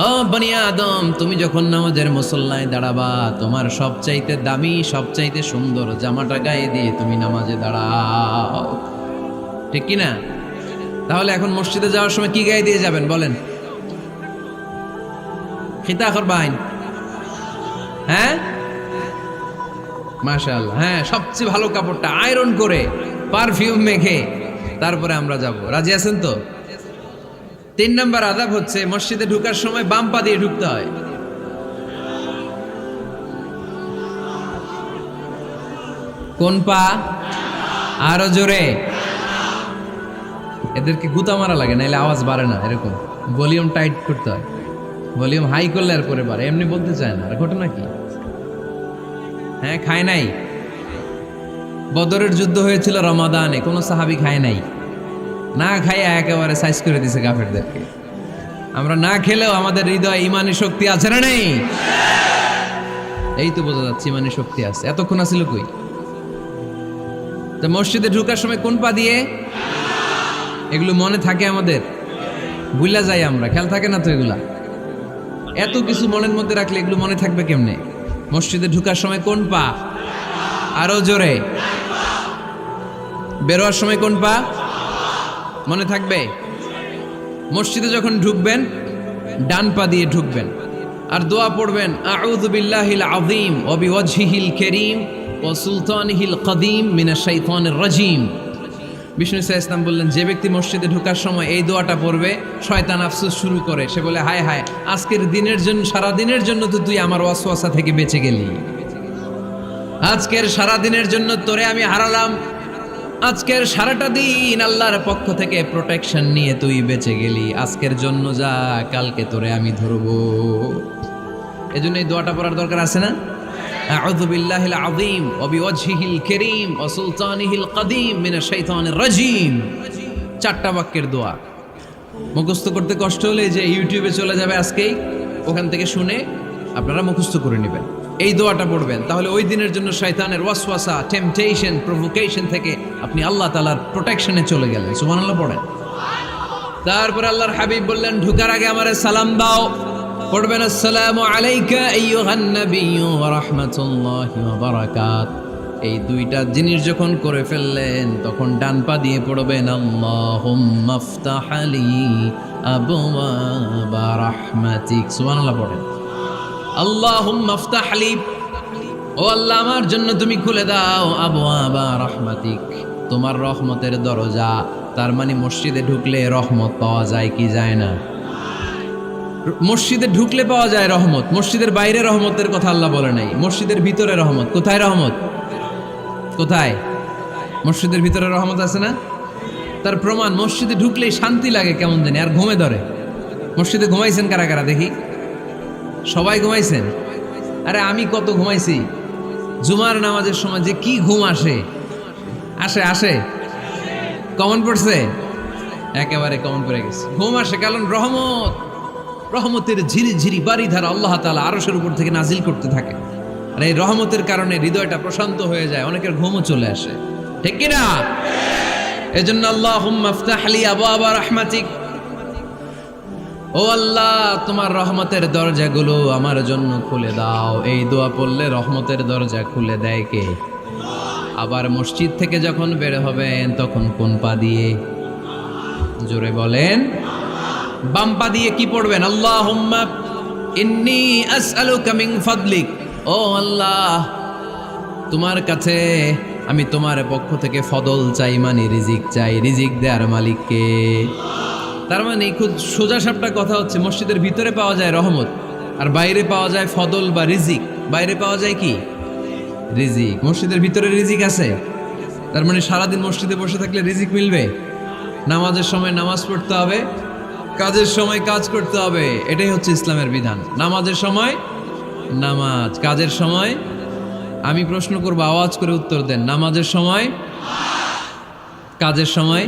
Speaker 1: ও বনি আদম, তুমি যখন নামাজের মুসল্লায় দাঁড়াবা, তোমার সবচাইতে দামি, সবচাইতে সুন্দর জামাটা গায়ে দিয়ে তুমি নামাজে দাঁড়াও। ঠিক কি না? তাহলে এখন মসজিদে যাওয়ার সময় কি গায়ে দিয়ে যাবেন বলেন? খিতা করবাইন? হ্যাঁ, মাশাআল্লাহ। হ্যাঁ, সবচেয়ে ভালো কাপড়টা আয়রন করে পারফিউম মেখে তারপরে আমরা যাব। রাজি আছেন তো? 3 নম্বর আদব হচ্ছে মসজিদে ঢোকার সময় বাম পা দিয়ে ঢুকতে হয়। কোন পা? আরো জোরে। এদেরকে গুতা মারা লাগে, নাইলে আওয়াজ বাড়ে না। এরকম ভলিউম টাইট করতে হয়, ভলিউম হাই করলে আর পরে বাড়ে, এমনি বলতে চায় না। আর ঘটনা কি? হ্যাঁ, খায় নাই। বদরের যুদ্ধ হয়েছিল রমাদানে, কোনো সাহাবী খায় নাই, না খাইয়ে একেবারে সাইজ করে দিছে কাফেরদেরকে। আমরা না খেলেও আমাদের হৃদয়ে ইমানি শক্তি আছে না নেই? এই তো বোঝা যাচ্ছে ইমানি শক্তি আছে। এতক্ষণ আছিল কই? তো মসজিদে ঢোকার সময় কোন পা দিয়ে? এগুলো মনে থাকে আমাদের? ভুলা যাই আমরা, খেয়াল থাকে না তো এগুলা? এত কিছু মনের মধ্যে রাখলে এগুলো মনে থাকবে কেমনে? মসজিদে ঢোকার সময় কোন পা? আরো জোরে। বেরোয়ার সময় কোন পা? মনে থাকবে? মসজিদে যখন ঢুকবেন ডান পা দিয়ে ঢুকবেন, আর দোয়া পড়বেন, আউযু বিল্লাহিল আযীম ওয়া বিওয়াজহিল কারীম ওয়া সুলতানিহিল কদীম মিনাশ শাইতানির রাজীম। বিষ্ণু সাল্লাল্লাহু আলাইহি ওয়াসাল্লাম বললেন, যে ব্যক্তি মসজিদে ঢোকার সময় এই দোয়াটা পড়বে, শয়তান আফসোস শুরু করে। সে বলে, হায় হায়, আজকের দিনের জন্য, সারা দিনের জন্য তো তুই আমার ওয়াসওয়াসা থেকে বেঁচে গেলি। আজকের সারা দিনের জন্য তোরে আমি হারালাম, আজকের সারাটা দিন আল্লাহর পক্ষ থেকে প্রোটেকশন নিয়ে তুই বেঁচে গেলি। আজকের জন্য যা, কালকে তোরে আমি ধরবো। এজন্য এই দোয়াটা পড়ার দরকার আছে না? আউযু বিল্লাহিল আযীম ওয়া বিওয়াজহিল কারীম ওয়া সুলতানিহিল কাদীম মিনাশ শাইতানির রাজীম। 4টা বাক্যের দোয়া মুখস্থ করতে কষ্ট হলে যে ইউটিউবে চলে যাবে আজকেই, ওখান থেকে শুনে আপনারা মুখস্থ করে নেবেন, এই দোয়াটা পড়বেন, তাহলে ওই দিনের জন্য শয়তানের ওয়াসওয়াসা, টেম্পটেশন, প্রভোকেশন থেকে আপনি আল্লাহ তাআলার প্রোটেকশনে চলে গেলেন। সুবহানাল্লাহ পড়েন। তারপর আল্লাহর হাবিব বললেন, ঢোকার আগে আমারে সালাম দাও। পড়বেন, আসসালামু আলাইকা আইয়ুহান নাবিয়্যু ওয়া রাহমাতুল্লাহি ওয়া বারাকাত। এই 2টা জিনিস যখন করে ফেললেন, তখন ডান পা দিয়ে পড়বেন, আল্লাহুম্মা আফতাহ লি আবওয়াবা রাহমাতিক। সুবহানাল্লাহ পড়েন। আল্লাহুম্মা আফতাহ লি, ও আল্লাহ আমার জন্য তুমি খুলে দাও আবওয়াবা রাহমাতিক, তোমার রহমতের দরজা। তার মানে মসজিদে ঢুকলে রহমত পাওয়া যায় কি যায় না? মসজিদে ঢুকলে পাওয়া যায় রহমত, মসজিদের বাইরে রহমতের কথা আল্লাহ বলে নাই। মসজিদের ভিতরে রহমত। কোথায় রহমত? কোথায়? মসজিদের ভিতরে রহমত আছে না? তার প্রমাণ, মসজিদে ঢুকলেই শান্তি লাগে কেমন জানি, আর ঘুমে ধরে। মসজিদে ঘুমাইছেন কারা কারা দেখি? সবাই ঘুমাইছেন? আরে আমি কত ঘুমাইছি। জুমার নামাজের সময় যে কি ঘুম আসে, আসে আসে কমন পড়ছে, একেবারে কমন পড়ে গেছে। ঘুম আসে কারণ রহমত, রহমতের ঝিরি ঝিরি বাড়িধারা আল্লাহ তাআলা আরশের উপর থেকে নাজিল করতে থাকে, আর এই রহমতের কারণে হৃদয়টা প্রশান্ত হয়ে যায়, অনেকের ঘুমও চলে আসে, ঠিক কি না? এজন্য আল্লাহুম্মা আফতাহ লি আবওয়াবা রাহমাতিক, ও আল্লাহ তোমার রহমতের দরজাগুলো আমার জন্য খুলে দাও। এই দোয়া পড়লে রহমতের দরজা খুলে দেয় কে? আবার মসজিদ থেকে যখন বের হবেন তখন কোন পা দিয়ে? জোরে বলেন। বাম পা দিয়ে কি পড়বেন? আল্লাহুম্মা ইন্নী আসআলুকা মিন ফাদলিক, ও আল্লাহ তোমার কাছে আমি তোমার পক্ষ থেকে ফদল চাই, মানে রিজিক চাই। রিজিক দেওয়ার মালিক কে? তার মানে খুব সোজা সাপটা কথা হচ্ছে, মসজিদের ভিতরে পাওয়া যায় রহমত, আর বাইরে পাওয়া যায় ফদল বা রিজিক। বাইরে পাওয়া যায় কি? রিজিক। মসজিদের ভিতরে রিজিক আছে। তার মানে সারাদিন মসজিদে বসে থাকলে রিজিক মিলবে? নামাজের সময় নামাজ পড়তে হবে, কাজের সময় কাজ করতে হবে, এটাই হচ্ছে ইসলামের বিধান। নামাজের সময় নামাজ, কাজের সময়। আমি প্রশ্ন করবো, আওয়াজ করে উত্তর দেন। নামাজের সময়, কাজের সময়,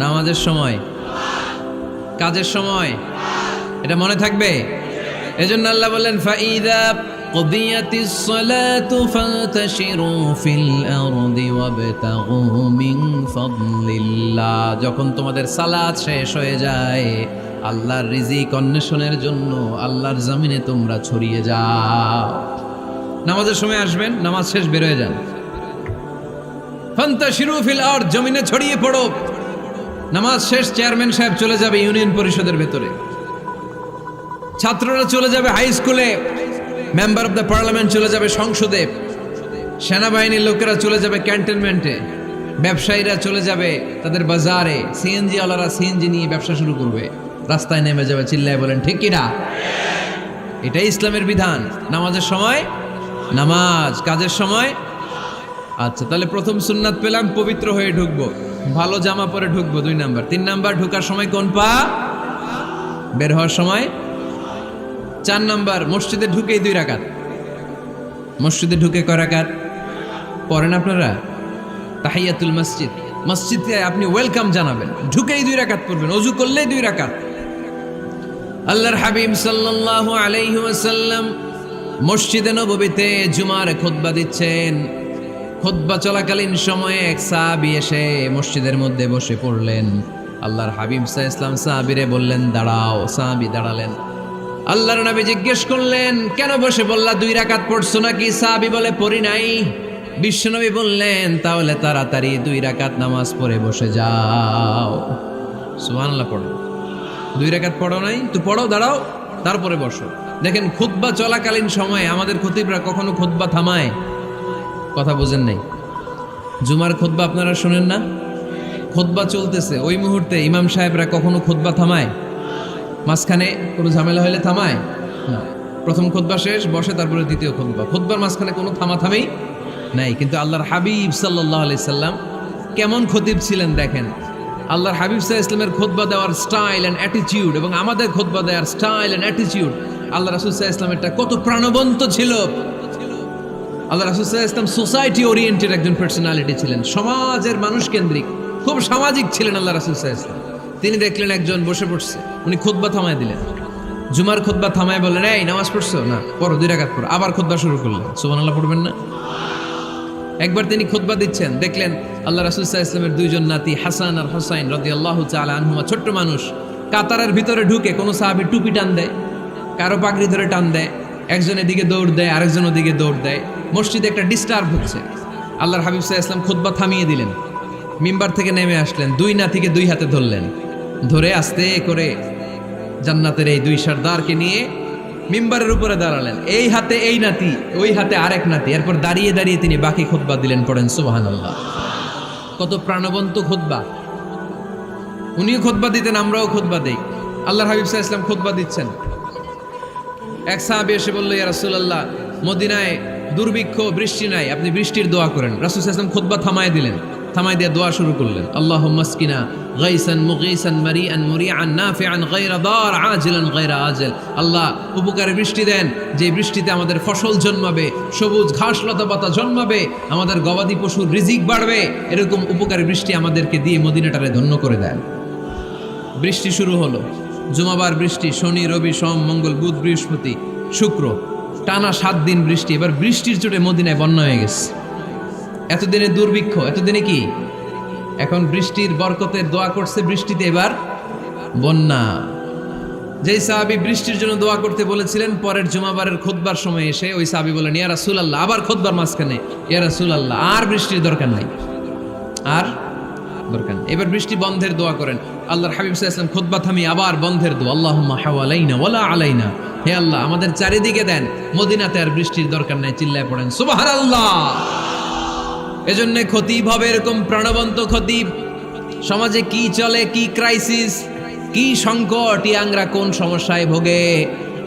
Speaker 1: নামাজের সময়, কাজের সময়, এটা মনে থাকবে। এজন্য আল্লাহ বললেন, ফাইদা কুদিয়াতিস সালাতু ফান্তাশিরু ফিল আরদি ওয়াবতাগু মিন ফাদলিল্লাহ। যখন তোমাদের সালাত শেষ হয়ে যায়, আল্লাহর রিজিক অন্বেষণের জন্য আল্লাহর জমিনে তোমরা ছড়িয়ে যাও। নামাজের সময় আসবেন, নামাজ শেষ বের হয়ে যান। ফান্তাশিরু ফিল আরদ, জমিনে ছড়িয়ে পড়ো। নামাজ শেষ, চেয়ারম্যান সাহেব চলে যাবে ইউনিয়ন পরিষদের ভেতরে, ছাত্ররা চলে যাবে হাই স্কুলে, মেম্বার অফ দ্য পার্লামেন্ট চলে যাবে সংসদে, সেনাবাহিনীর লোকেরা চলে যাবে ক্যান্টনমেন্টে, ব্যবসায়ীরা চলে যাবে তাদের বাজারে, সিএনজি ওয়ালারা সিএনজি নিয়ে ব্যবসা শুরু করবে, রাস্তায় নেমে যাবে, চিল্লায় বলেন ঠিক কিনা? এটাই ইসলামের বিধান। নামাজের সময় নামাজ, কাজের সময়। আচ্ছা, তাহলে প্রথম সুন্নাত পেলাম, পবিত্র হয়ে ঢুকবো, ভালো জামা পরে ঢুকবো 2 নাম্বার। 3 নাম্বার, ঢোকার সময় কোন পা? বের হওয়ার সময়। 4 নাম্বার, মসজিদে ঢুকেই 2 রাকাত। মসজিদে ঢুকে কয় রাকাত পড়েন আপনারা? তাহিয়াতুল মসজিদ। মসজিদে আপনি ওয়েলকাম জানাবেন, ঢুকেই 2 রাকাত পড়বেন, ওযু করলেই 2 রাকাত। আল্লাহর হাবিব সাল্লাল্লাহু আলাইহি ওয়াসাল্লাম মসজিদে নববীতে জুমার খুতবা দিচ্ছেন। খুতবা চলাকালীন সময়ে এক সাহাবী এসে মসজিদের মধ্যে বসে পড়লেন। আল্লাহর হাবিব সাল্লাল্লাহু আলাইহি ওয়াসাল্লাম সাহাবীরে বললেন, দাঁড়াও। সাহাবী দাঁড়ালেন। আল্লাহর নবী জিজ্ঞেস করলেন, কেন বসে বললা? 2 রাকাত পড়ছো নাকি? সাহাবী বলে, পড়ি নাই। বিশ্বনবী বললেন, তাহলে তাড়াতাড়ি 2 রাকাত নামাজ পড়ে বসে যাও। সুবহানাল্লাহ পড়ো। 2 রাকাত পড়ো নাই তো পড়ো, দাঁড়াও, তারপরে বসো। দেখেন, খুতবা চলাকালীন সময়ে আমাদের খতিবরা কখনো খুতবা থামায়? কথা বুঝেন নাই? জুমার খুতবা আপনারা শুনেন না? খুতবা চলতেছে, ওই মুহূর্তে ইমাম সাহেবরা কখনো খুতবা থামায়? মাঝখানে কোনো ঝামেলা হলে থামায় না। প্রথম খুতবা শেষ, বসে, তারপরে দ্বিতীয় খুতবা। খুতবার মাঝখানে কোনো থামাথামি নাই। কিন্তু আল্লাহর হাবিব সাল্লাল্লাহু আলাইহি সাল্লাম কেমন খতিব ছিলেন দেখেন। আল্লাহর হাবিব সাল্লাল্লাহু আলাইহি সাল্লামের খুতবা দেওয়ার স্টাইল অ্যান্ড অ্যাটিটিউড এবং আমাদের খুতবা দেওয়ার স্টাইল অ্যান্ড অ্যাটিটিউড আল্লাহ রাসূল সাল্লাল্লাহু আলাইহি ওয়াসাল্লামেরটা কত প্রাণবন্ত ছিল। আল্লাহ রাসূল সাল্লাল্লাহু আলাইহি ওয়াসাল্লাম সোসাইটি ওরিয়েন্টেড একজন পার্সোনালিটি ছিলেন, সমাজের মানুষ কেন্দ্রিক, খুব সামাজিক ছিলেন আল্লাহ রাসূল সাল্লাল্লাহু আলাইহি ওয়াসাল্লাম। তিনি দেখলেন একজন বসে পড়ছে, উনি খুতবা থামায় দিলেন, জুমার খুতবা থামায় বললেন, এই নামাজ পড়ছো না, পড়ো 2 রাকাত পড়ো। আবার খুতবা শুরু করলেন, সুবহানাল্লাহ পড়বেন না? একবার তিনি খুতবা দিচ্ছেন, দেখলেন আল্লাহ রাসূল সাল্লাল্লাহু আলাইহি ওয়াসাল্লামের 2 জন নাতি হাসান আর হুসাইন রাদিয়াল্লাহু তাআলা আনহুমা, ছোট্ট মানুষ, কাতারের ভিতরে ঢুকে কোন সাহাবী টুপি টান দেয়, কারো পাগড়ি ধরে টান দেয়, একজন এদিকে দৌড় দেয়, আরেকজন ওদিকে দৌড় দেয়, মসজিদে একটা ডিস্টার্ব হচ্ছে। আল্লাহর হাবিব সাল্লাল্লাহু আলাইহি ওয়াসাল্লাম খুতবা থামিয়ে দিলেন, মিম্বার থেকে নেমে আসলেন, 2 নাতিকে 2 হাতে ধরলেন, ধরে আস্তে করে জান্নাতের এই 2 সর্দারকে নিয়ে মিম্বারের উপরে দাঁড়ালেন, এই হাতে এই নাতি, ওই হাতে আরেক নাতি। এরপর দাঁড়িয়ে দাঁড়িয়ে তিনি বাকি খুতবা দিলেন, পড়েন সুবহানাল্লাহ। কত প্রাণবন্ত খুতবা! উনিও খুতবা দিতেন, আমরাও খুতবা দেই। আল্লাহর হাবিব সাল্লাল্লাহু আলাইহি ওয়াসাল্লাম খুতবা দিচ্ছেন, এক সাহাবী এসে বলল, ইয়া রাসূলুল্লাহ, মদিনায় দুর্ভিক্ষ, বৃষ্টি নাই, আপনি বৃষ্টির দোয়া করেন। রাসূল সাল্লাল্লাহু আলাইহি ওয়াসাল্লাম খুতবা থামায় দিলেন, থামায় দিয়ে দোয়া শুরু করলেন, আল্লাহুম্মা আসকিনা গাইসান মুগীসান মারিআন মুরিআন নাফিআন গায়রা দার আজিলান গায়রা আজল। আল্লাহ উপকারে বৃষ্টি দেন, যে বৃষ্টিতে আমাদের ফসল জন্মাবে, সবুজ ঘাস লতা পাতা জন্মাবে, আমাদের গবাদি পশুর রিজিক বাড়বে, এরকম উপকারী বৃষ্টি আমাদেরকে দিয়ে মদিনাটারে ধন্য করে দেন। বৃষ্টি শুরু হলো, জুমাবার বৃষ্টি, শনি রবি সোম মঙ্গল বুধ বৃহস্পতি শুক্র, টানা 7 দিন বৃষ্টি। এবার বৃষ্টির চোটে মদিনায় বন্যা হয়ে গেছে। এতদিনে দুর্ভিক্ষ, এতদিনে কি, এখন বৃষ্টির বরকতের দোয়া করছে, বৃষ্টিতে এবার বন্যা। যেই সাহাবী বৃষ্টির জন্য দোয়া করতে বলেছিলেন, পরের জুমাবারের খুতবার সময় এসে ওই সাহাবী বলেন, ইয়া রাসূলুল্লাহ, আবার খুতবার মাঝখানে, ইয়া রাসূলুল্লাহ, আর বৃষ্টির দরকার নাই, আর দরকার নেই, এবার বৃষ্টি বন্ধের দোয়া করেন। আল্লাহর হাবিব সাল্লাল্লাহু আলাইহি ওয়াসাল্লাম খুতবা থামিয়ে আবার বন্ধের দোয়া, আল্লাহুম্মা হাওয়ালাইনা ওয়ালা আলাইনা, হে আল্লাহ আমাদের চারিদিকে দেন, মদিনাতে আর বৃষ্টির দরকার নাই। চিল্লায় পড়েন সুবহানাল্লাহ। এজন্য খতিব হবে এরকম প্রাণবন্ত খতিব। সমাজে কি চলে, কি ক্রাইসিস, কি সংকট, ইয়াংরা কোন সমস্যায় ভোগে,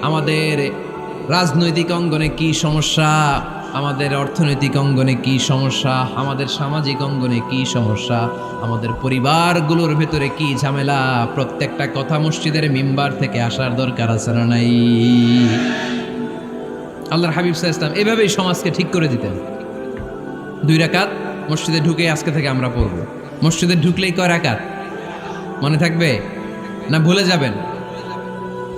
Speaker 1: আমাদের রাজনৈতিক অঙ্গনে কি সমস্যা, আমাদের অর্থনৈতিক অঙ্গনে কি সমস্যা, আমাদের সামাজিক অঙ্গনে কি সমস্যা, আমাদের পরিবারগুলোর ভেতরে কি ঝামেলা, প্রত্যেকটা কথা মসজিদের মিম্বার থেকে আসার দরকার আছে না নাই? আল্লাহর হাবিব সাল্লাল্লাহু আলাইহি ওয়াসাল্লাম এভাবেই সমাজকে ঠিক করে দিতেন। 2 রাকাত মসজিদে ঢুকে আজকে থেকে আমরা পড়ব। মসজিদে ঢুকলেই কয় রাকাত মনে থাকবে না ভুলে যাবেন?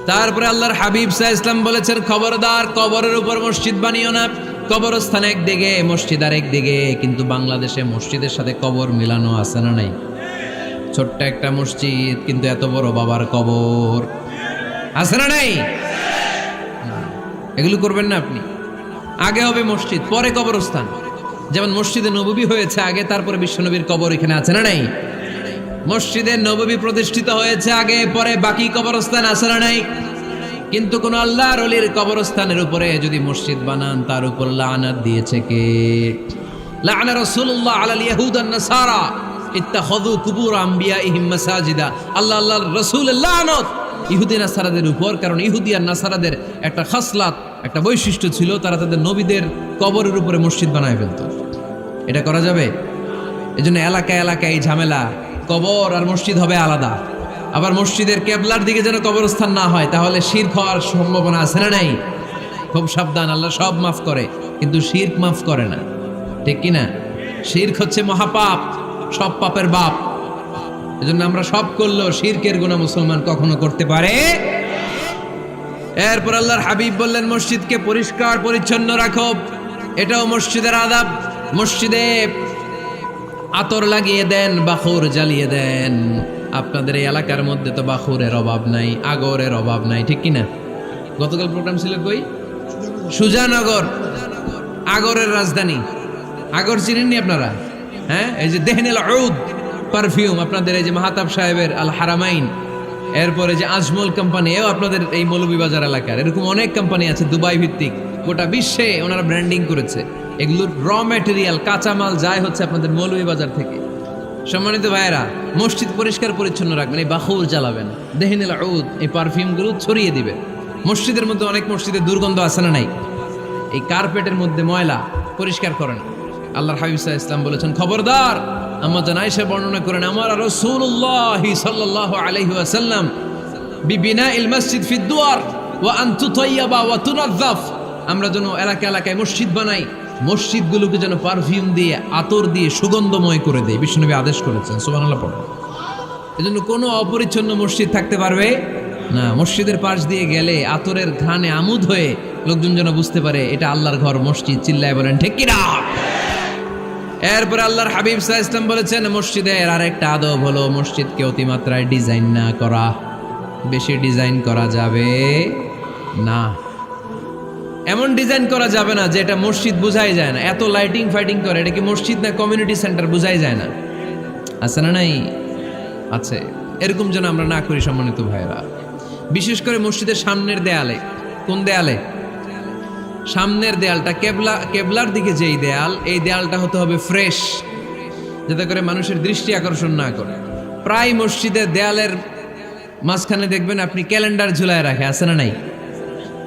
Speaker 1: তারপরে আল্লাহর হাবিব সাল্লাল্লাহু আলাইহি ওয়াসাল্লাম বলেছেন, খবরদার কবরের উপর মসজিদ বানিও না। কবরস্থান একদিকে, মসজিদ আরেক দিকে। কিন্তু বাংলাদেশে মসজিদের সাথে কবর মিলানো আছে না নাই? ছোট্ট একটা মসজিদ, কিন্তু এত বড় বাবার কবর আছে না নাই? এগুলো করবেন না আপনি। আগে হবে মসজিদ, পরে কবরস্থান। যেমন মসজিদে নববী হয়েছে আগে, তারপরে বিশ্বনবীর কবর এখানে আছে না নাই? মসজিদে নববী প্রতিষ্ঠিত হয়েছে আগে, পরে বাকি কবরস্থান আছে না নাই? কিন্তু কোন আল্লাহর ওলির কবরস্থানের উপরে যদি মসজিদ বানান, তার উপর লানাত দিয়েছে কে? লানা রাসূলুল্লাহ আলাল ইয়াহুদ ওয়ান নাসারা ইত্তাখাযু কুবুর আমবিয়াইহিম মাসাজিদা। আল্লাহর রাসূলের লানত ইহুদি নাসারাদের উপর, কারণ ইহুদি আর নাসারাদের একটা খাসলাত, একটা বৈশিষ্ট্য ছিল, তারা তাদের নবীদের কবরের উপরে মসজিদ বানায় ফেলত। এটা করা যাবে? এজন্য এলাকায় এলাকায় এই ঝামেলা, কবর আর মসজিদ হবে আলাদা। আবার মসজিদের কেবলার দিকে যেন কবরস্থান না হয়, তাহলে শিরক হওয়ার সম্ভাবনা আছে না নাই? খুব সাবধান, আল্লাহ সব মাফ করে কিন্তু শিরক মাফ করে না, ঠিক কি না? শিরক হচ্ছে মহাপাপ, সব পাপের বাপ। এজন্য আমরা সব করলেও শিরকের গুনাহ মুসলমান কখনো করতে পারে। এরপর আল্লাহর হাবিব বললেন, মসজিদকে পরিষ্কার পরিচ্ছন্ন রাখো, এটাও মসজিদের আদাব। মসজিদে আতর লাগিয়ে দেন, বাখুর জ্বালিয়ে দেন। আপনাদের এই এলাকার মধ্যে তো বাখুরের অভাব নাই, আগরের অভাব নাই, ঠিক কিনা? গতকাল প্রোগ্রাম ছিল কই? সুজানগর, আগরের রাজধানী। আগর চিনেননি আপনারা? হ্যাঁ, এই যে দেহনেল উদ পারফিউম, আপনাদের এই যে মাহাতাব সাহেবের আল হারামাইন, এরপরে যে আজমল কোম্পানি, এও আপনাদের এই মৌলভীবাজার এলাকার। এরকম অনেক কোম্পানি আছে দুবাই ভিত্তিক, গোটা বিশ্বে ওনারা ব্র্যান্ডিং করেছে। এগুলোর র ম্যাটেরিয়াল, কাঁচামাল যায় হচ্ছে আপনাদের মৌলভীবাজার থেকে। সম্মানিত ভাইয়েরা, মসজিদ পরিষ্কার পরিচ্ছন্ন রাখবেন, এই বাখুর জ্বালাবেন, দেহনেল উদ, এই পারফিউমগুলো ছড়িয়ে দিবেন। মসজিদের মধ্যে অনেক মসজিদে দুর্গন্ধ আছে না নাই? এই কার্পেটের মধ্যে ময়লা, পরিষ্কার করেন। আল্লাহর হাবিব সাল্লাল্লাহু আলাইহি ওয়াসাল্লাম বলেছেন, খবরদার। আম্মা জান আয়েশা বর্ণনা করেন, আমার রাসূলুল্লাহ সাল্লাল্লাহু আলাইহি ওয়াসাল্লাম বিবিনাইল মসজিদ ফি দুয়ার, ওয়া আন তুতাইয়াবা ওয়া তুনাজ্জাফ, আমরা যেন এলাকা এলাকায় মসজিদ বানাই, মসজিদগুলোকে যেন পারফিউম দিয়ে আতর দিয়ে সুগন্ধময় করে দেয়। বিষ্ণুনবী আদেশ করেছেন, সুবহানাল্লাহ পড়ো। এজন্য কোনো অপরিচ্ছন্ন মসজিদ থাকতে পারবে না। মসজিদের পাশ দিয়ে গেলে আতরের ঘ্রাণে আমোদ হয়ে লোকজন যেন বুঝতে পারে এটা আল্লাহর ঘর, মসজিদ। চিল্লায় বলেন ঠিক কি না? এরপর আল্লাহর হাবিব সাল্লাল্লাহু আলাইহি ওয়াসাল্লাম বলেছেন, মসজিদের আরেকটা আদব হলো মসজিদকে অতিমাত্রায় ডিজাইন না করা। বেশি ডিজাইন করা যাবে না। এমন ডিজাইন করা যাবে না যে এটা মসজিদ বোঝাই যায় না। এত লাইটিং ফাইটিং করে, এটা কি মসজিদ না কমিউনিটি সেন্টার বোঝাই যায় না। আছে না নাই? আছে। এরকম যেন আমরা না করি সম্মানিত ভাইরা। বিশেষ করে মসজিদের সামনের দেয়ালে। কোন দেয়ালে? সামনের দেয়ালটা কেবলার দিকে যেই দেয়াল, এই দেয়ালটা হতে হবে ফ্রেশ, যাতে করে মানুষের দৃষ্টি আকর্ষণ না করে। প্রায় মসজিদের দেয়ালের মাঝখানে দেখবেন আপনি ক্যালেন্ডার ঝুলায় রাখে, আছে না নাই?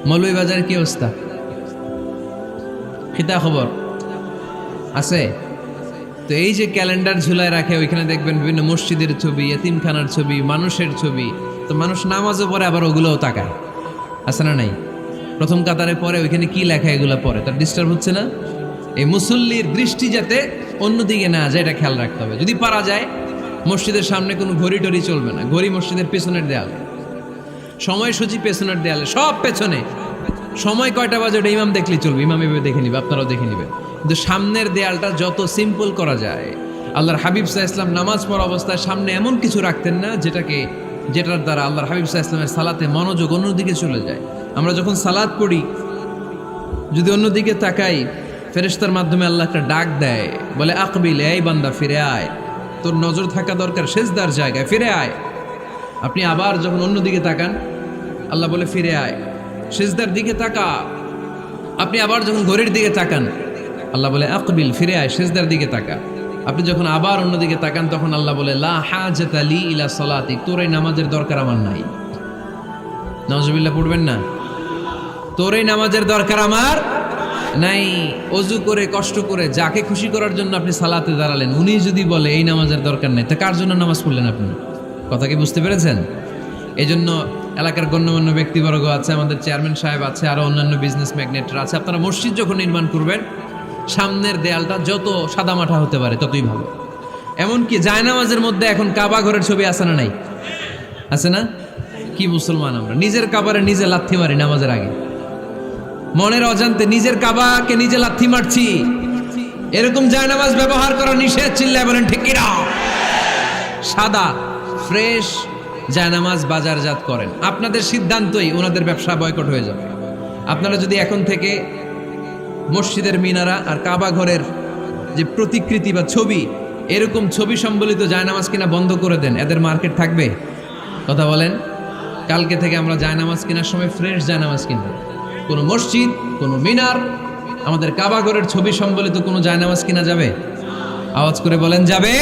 Speaker 1: মৌলভীবাজারের কি অবস্থা? খিতা খবর আছে? তো এই যে ক্যালেন্ডার ঝুলায় রাখে, ওইখানে দেখবেন বিভিন্ন মসজিদের ছবি, এতিমখানার ছবি, মানুষের ছবি। তো মানুষ নামাজও পড়ে, আবার ওগুলোও তাকায়, আছে না নাই? প্রথম কাতারে পরে ওইখানে কি লেখা, এগুলো পরে তার ডিস্টার্ব হচ্ছে না? এই মুসল্লির দৃষ্টি যাতে অন্যদিকে না যায়, এটা খেয়াল রাখতে হবে। যদি পারা যায় মসজিদের সামনে কোনো ঘড়ি টড়ি চলবে না। ঘড়ি মসজিদের পেছনের দেয়ালে, সময়সূচি পেছনের দেয়ালে, সব পেছনে। সময় কয়টা বাজে ওটা ইমাম দেখলেই চলবে, ইমাম এভাবে দেখে নিবে, আপনারাও দেখে নিবেন। কিন্তু সামনের দেয়ালটা যত সিম্পল করা যায়। আল্লাহর হাবিব সাল্লাল্লাহু আলাইহি ওয়াসাল্লাম নামাজ পড়া অবস্থায় সামনে এমন কিছু রাখতেন না যেটার দ্বারা আল্লাহর হাবিব সাল্লাল্লাহু আলাইহি ওয়াসাল্লামের সালাতে মনোযোগ অন্যদিকে চলে যায়। আমরা যখন সালাত পড়ি, যদি অন্যদিকে তাকাই, ফেরেশতার মাধ্যমে আল্লাহ একটা ডাক দেয়, বলে আকবিল, এই বান্দা ফিরে আয়, তোর নজর থাকা দরকার সিজদার জায়গায়, ফিরে আয়। আপনি আবার যখন অন্যদিকে তাকান, আল্লাহ বলে ফিরে আয়, সিজদার দিকে তাকা। আপনি আবার যখন ঘড়ির দিকে তাকান, আল্লাহ বলে আকবিল, ফিরে আয়, সিজদার দিকে তাকা। আপনি যখন আবার অন্যদিকে তাকান, তখন আল্লাহ বলে লা হাজাতা লি ইলা সালাতিক, তোর এই নামাজের দরকার আমার নাই। নাউজুবিল্লাহ পড়বেন না? তোর এই নামাজের দরকার আমার নাই। অজু করে কষ্ট করে যাকে খুশি করার জন্য আপনি সালাতে দাঁড়ালেন, উনি যদি বলে এই নামাজের দরকার নেই, তা কার জন্য নামাজ পড়লেন আপনি? কথা কি বুঝতে পেরেছেন? এই জন্য এলাকার গণ্যমান্য ব্যক্তিবর্গ আছে, আমাদের চেয়ারম্যান সাহেব আছে, আরো অন্যান্য বিজনেস ম্যাগনেটরা আছে। আপনারা মসজিদ যখন নির্মাণ করবেন, সামনের দেয়ালটা যত সাদামাটা হতে পারে ততই ভালো। এমনকি জায়নামাজের মধ্যে এখন কাবা ঘরের ছবি আছে না নাই? আছে না? কি মুসলমান আমরা! নিজের কাবারে নিজে লাথি মারি নামাজের আগে, মনের অজান্তে নিজের কাবাকে নিজে লাথি মারছি। এরকম জায়নামাজ ব্যবহার করা নিষেধ। চিল্লায় বলেন ঠিক কি না? সাদা ফ্রেশ জায়নামাজ বাজারজাত করেন। আপনাদের সিদ্ধান্তই ওনাদের ব্যবসা বয়কট হয়ে যাবে। আপনারা যদি এখন থেকে মসজিদের মিনারা আর কাবা ঘরের যে প্রতিকৃতি বা ছবি, এরকম ছবি সম্বলিত জায়নামাজ কিনা বন্ধ করে দেন, এদের মার্কেট থাকবে? কথা বলেন। কালকে থেকে আমরা জায়নামাজ কেনার সময় ফ্রেশ জায়নামাজ কিনব। কোনো মসজিদ, কোনো মিনার, আমাদের কাবা ঘরের ছবি সম্বলিত কোনো জায়নামাজ কিনা যাবে? আওয়াজ করে বলেন, যাবে?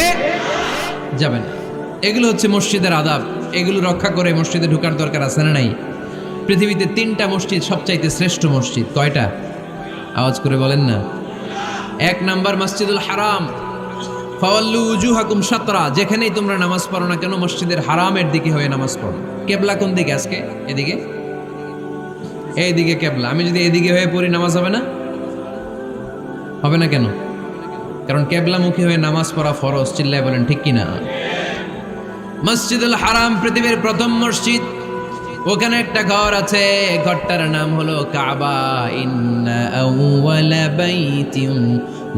Speaker 1: যাবে না। এগুলো হচ্ছে মসজিদের আদাব। এগুলো রক্ষা করে মসজিদে ঢোকার দরকার আছে না নাই? পৃথিবীতে 3টা মসজিদ সবচাইতে শ্রেষ্ঠ মসজিদ। কয়টা? আওয়াজ করে বলেন না। 1 নাম্বার মসজিদুল হারাম, ফাওয়াল্লু উজুহাকুম শাতরা। যেখানেই তোমরা নামাজ পড়ো না কেন, মসজিদের হারামের দিকে হয়ে নামাজ পড়ো। কেবলা কোন দিকে আজকে? এদিকে, এইদিকে কেবলা। আমি যদি এদিকে হয়ে পড়ি, নামাজ হবে না? হবে না কেন? কারণ কেবলামুখী হয়ে নামাজ পড়া ফরজ। চিল্লায় বলেন ঠিক কিনা? মসজিদুল হারাম পৃথিবীর প্রথম মসজিদ। ওখানে একটা ঘর আছে, ঘরটার নাম হলো কাবা। ইন্না আউওয়ালা বাইতিন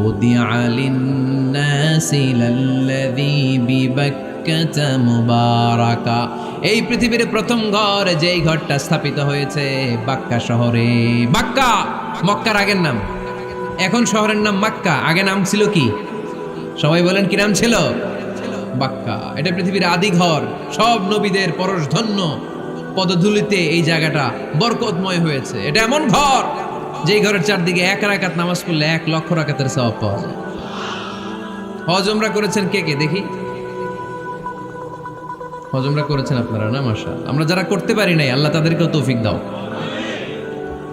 Speaker 1: উদিআ লিন-নাসি লাল্লাযী বিবাক্কাতা মুবারাকা। এই পৃথিবীর প্রথম ঘর, যেই ঘরটা স্থাপিত হয়েছে বাক্কা শহরে। বাক্কা মক্কার আগের নাম, এখন শহরের নাম মক্কা। আগে নাম ছিল কি? সবাই বলেন, কি নাম ছিল? বাক্কা। এটা পৃথিবীর আদি ঘর। সব নবীদের পরশধন্য পদধূলিতে এই জায়গাটা বরকতময় হয়েছে। এটা এমন ঘর, যেই ঘরের চারদিকে 1 রাকাত নামাজ পড়লে 1 লক্ষ রাকাতের সওয়াব পাওয়া যায়। হজ উমরা করেছেন কে কে দেখি? হজ উমরা করেছেন আপনারা না? মাশাআল্লাহ। আমরা যারা করতে পারি নাই, আল্লাহ তাদেরকেও তৌফিক দাও।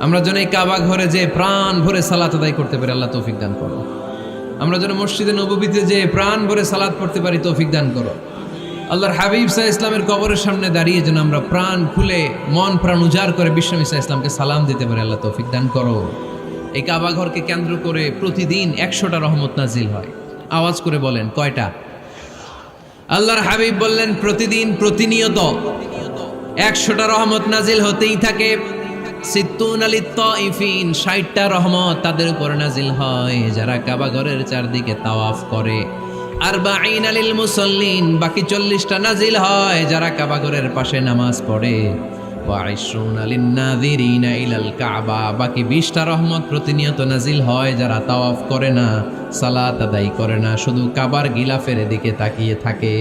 Speaker 1: আমরা যেন এই কাবা ঘরে যে প্রাণ ভরে সালাত আদায় করতে পারি, আল্লাহ তৌফিক দান করো। আমরা যেন মসজিদে নববীতে যে প্রাণ ভরে সালাত পড়তে পারি, তৌফিক দান করো। আল্লাহর হাবিব সাল্লাল্লাহু আলাইহি ইসলামের কবরের সামনে দাঁড়িয়ে যেন আমরা প্রাণ খুলে মন প্রাণ উজাড় করে বিশ্বনবী সাল্লাল্লাহু আলাইহি ইসলামকে সালাম দিতে পারি। আল্লাহ তৌফিক দান করো। এই কাবা ঘরকে কেন্দ্র করে প্রতিদিন 100টা রহমত নাজিল হয়। আওয়াজ করে বলেন কয়টা? আল্লাহর হাবিব বললেন প্রতিদিন প্রতিনিয়ত 100টা রহমত নাজিল হতেই থাকে। সিত্তুন আলিত তাইফিন, 60টা রহমত তাদের উপর নাজিল হয় যারা কাবা ঘরের চারদিকে তাওয়াফ করে। আরবাঈন আলিল মুসাল্লিন, বাকি 40টা নাজিল হয় যারা কাবা ঘরের পাশে নামাজ পড়ে। ওয়া 20 আলিন নাযিরিনা ইলাল কাবা, বাকি 20টা রহমত প্রতিনিয়ত নাজিল হয় যারা তাওয়াফ করে না, সালাত আদায় করে না, শুধু কাবার গিলাফের দিকে তাকিয়ে থাকে।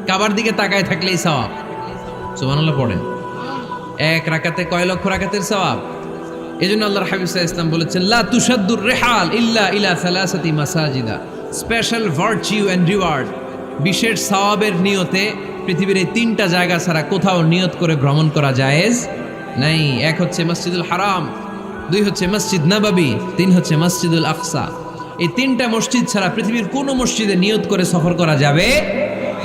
Speaker 1: কাবার দিকে তাকায় থাকলেই সওয়াব। সুবহানাল্লাহ পড়েন। এক রাকাতে কয় লক্ষ রাকাতের সওয়াব। এজন্য আল্লাহর হাবিব সাল্লাল্লাহু আলাইহি ওয়াসাল্লাম বলেছেন লা তুশাদ্দুর রিহাল ইল্লা ইলা সালাসাতি মাসাজিদা, স্পেশাল ভার্চু এন্ড রিওয়ার্ড, বিশেষ সওয়াবের নিয়তে পৃথিবীর এই 3টা জায়গা ছাড়া কোথাও নিয়ত করে ভ্রমণ করা জায়েজ নাই। এক হচ্ছে মসজিদুল হারাম, 2 হচ্ছে মসজিদ নববী, 3 হচ্ছে মসজিদুল আকসা। এই 3টা মসজিদ ছাড়া পৃথিবীর কোনো মসজিদে নিয়ত করে সফর করা যাবে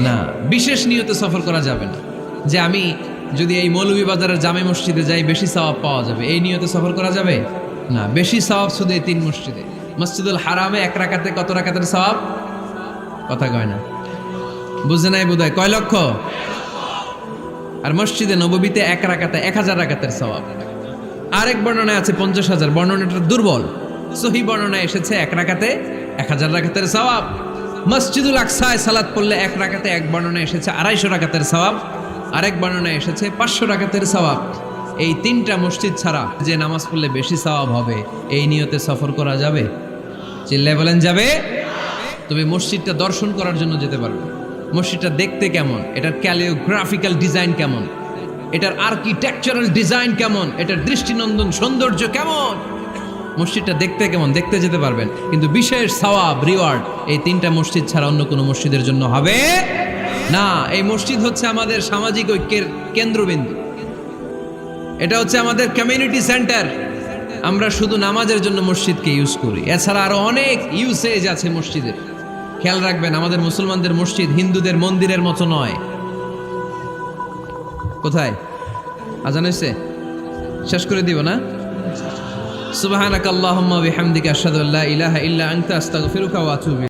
Speaker 1: না, বিশেষ নিয়তে সফর করা যাবে না। যে আমি যদি এই মৌলভীবাজারের জামে মসজিদে যাই বেশি সওয়াব পাওয়া যাবে, এই নিয়তে সফর করা যাবে না। বেশি সওয়াব শুধু এই 3 মসজিদে। মসজিদুল হারামে 1 রাকাতে কত রাকাতের সওয়াব? কথা কয় না, বুঝে নাই বোধহয়। কয় লক্ষ? আর মসজিদে নববীতে 1 রাকাতে 1000 রাকাতের সওয়াব। আরেক বর্ণনায় আছে 50,000, বর্ণনাটা দুর্বল। সহিহ বর্ণনায় এসেছে 1 রাকাতে 1000 রাকাতের সওয়াব। মসজিদুল আকসায় সালাত পড়লে 1 রাকাতে, এক বর্ণনায় এসেছে 250 রাকাতের সওয়াব, আরেক বর্ণনায় এসেছে 500 রাকাতের সওয়াব। এই 3টা মসজিদ ছাড়া যে নামাজ পড়লে বেশি সওয়াব হবে, এই নিয়তে সফর করা যাবে? চিল্লায় বলেন যাবে। তবে মসজিদটা দর্শন করার জন্য যেতে পারবে। মসজিদটা দেখতে কেমন, এটার ক্যালিওগ্রাফিক্যাল ডিজাইন কেমন, এটার আর্কিটেকচারাল ডিজাইন কেমন, এটার দৃষ্টিনন্দন সৌন্দর্য কেমন, মসজিদটা দেখতে কেমন, দেখতে যেতে পারবেন। কিন্তু বিশেষ সওয়াব রিওয়ার্ড এই 3টা মসজিদ ছাড়া অন্য কোনো মসজিদের জন্য হবে না। এই মসজিদ হচ্ছে আমাদের সামাজিক ঐক্যের কেন্দ্রবিন্দু, এটা হচ্ছে আমাদের কমিউনিটি সেন্টার। আমরা শুধু নামাজের জন্য মসজিদকে ইউজ করি, এছাড়া আরো অনেক ইউসেজ আছে মসজিদের। খেয়াল রাখবেন, আমাদের মুসলমানদের মসজিদ হিন্দুদের মন্দিরের মতো নয়। কোথায় আজান হয়েছে? শেষ করে দিব না? সুবহানাকাল্লাহুম্মা ওয়া বিহামদিকা আশহাদু আল্লা ইলাহা ইল্লা আনতা আস্তাগফিরুকা ওয়া আতুবু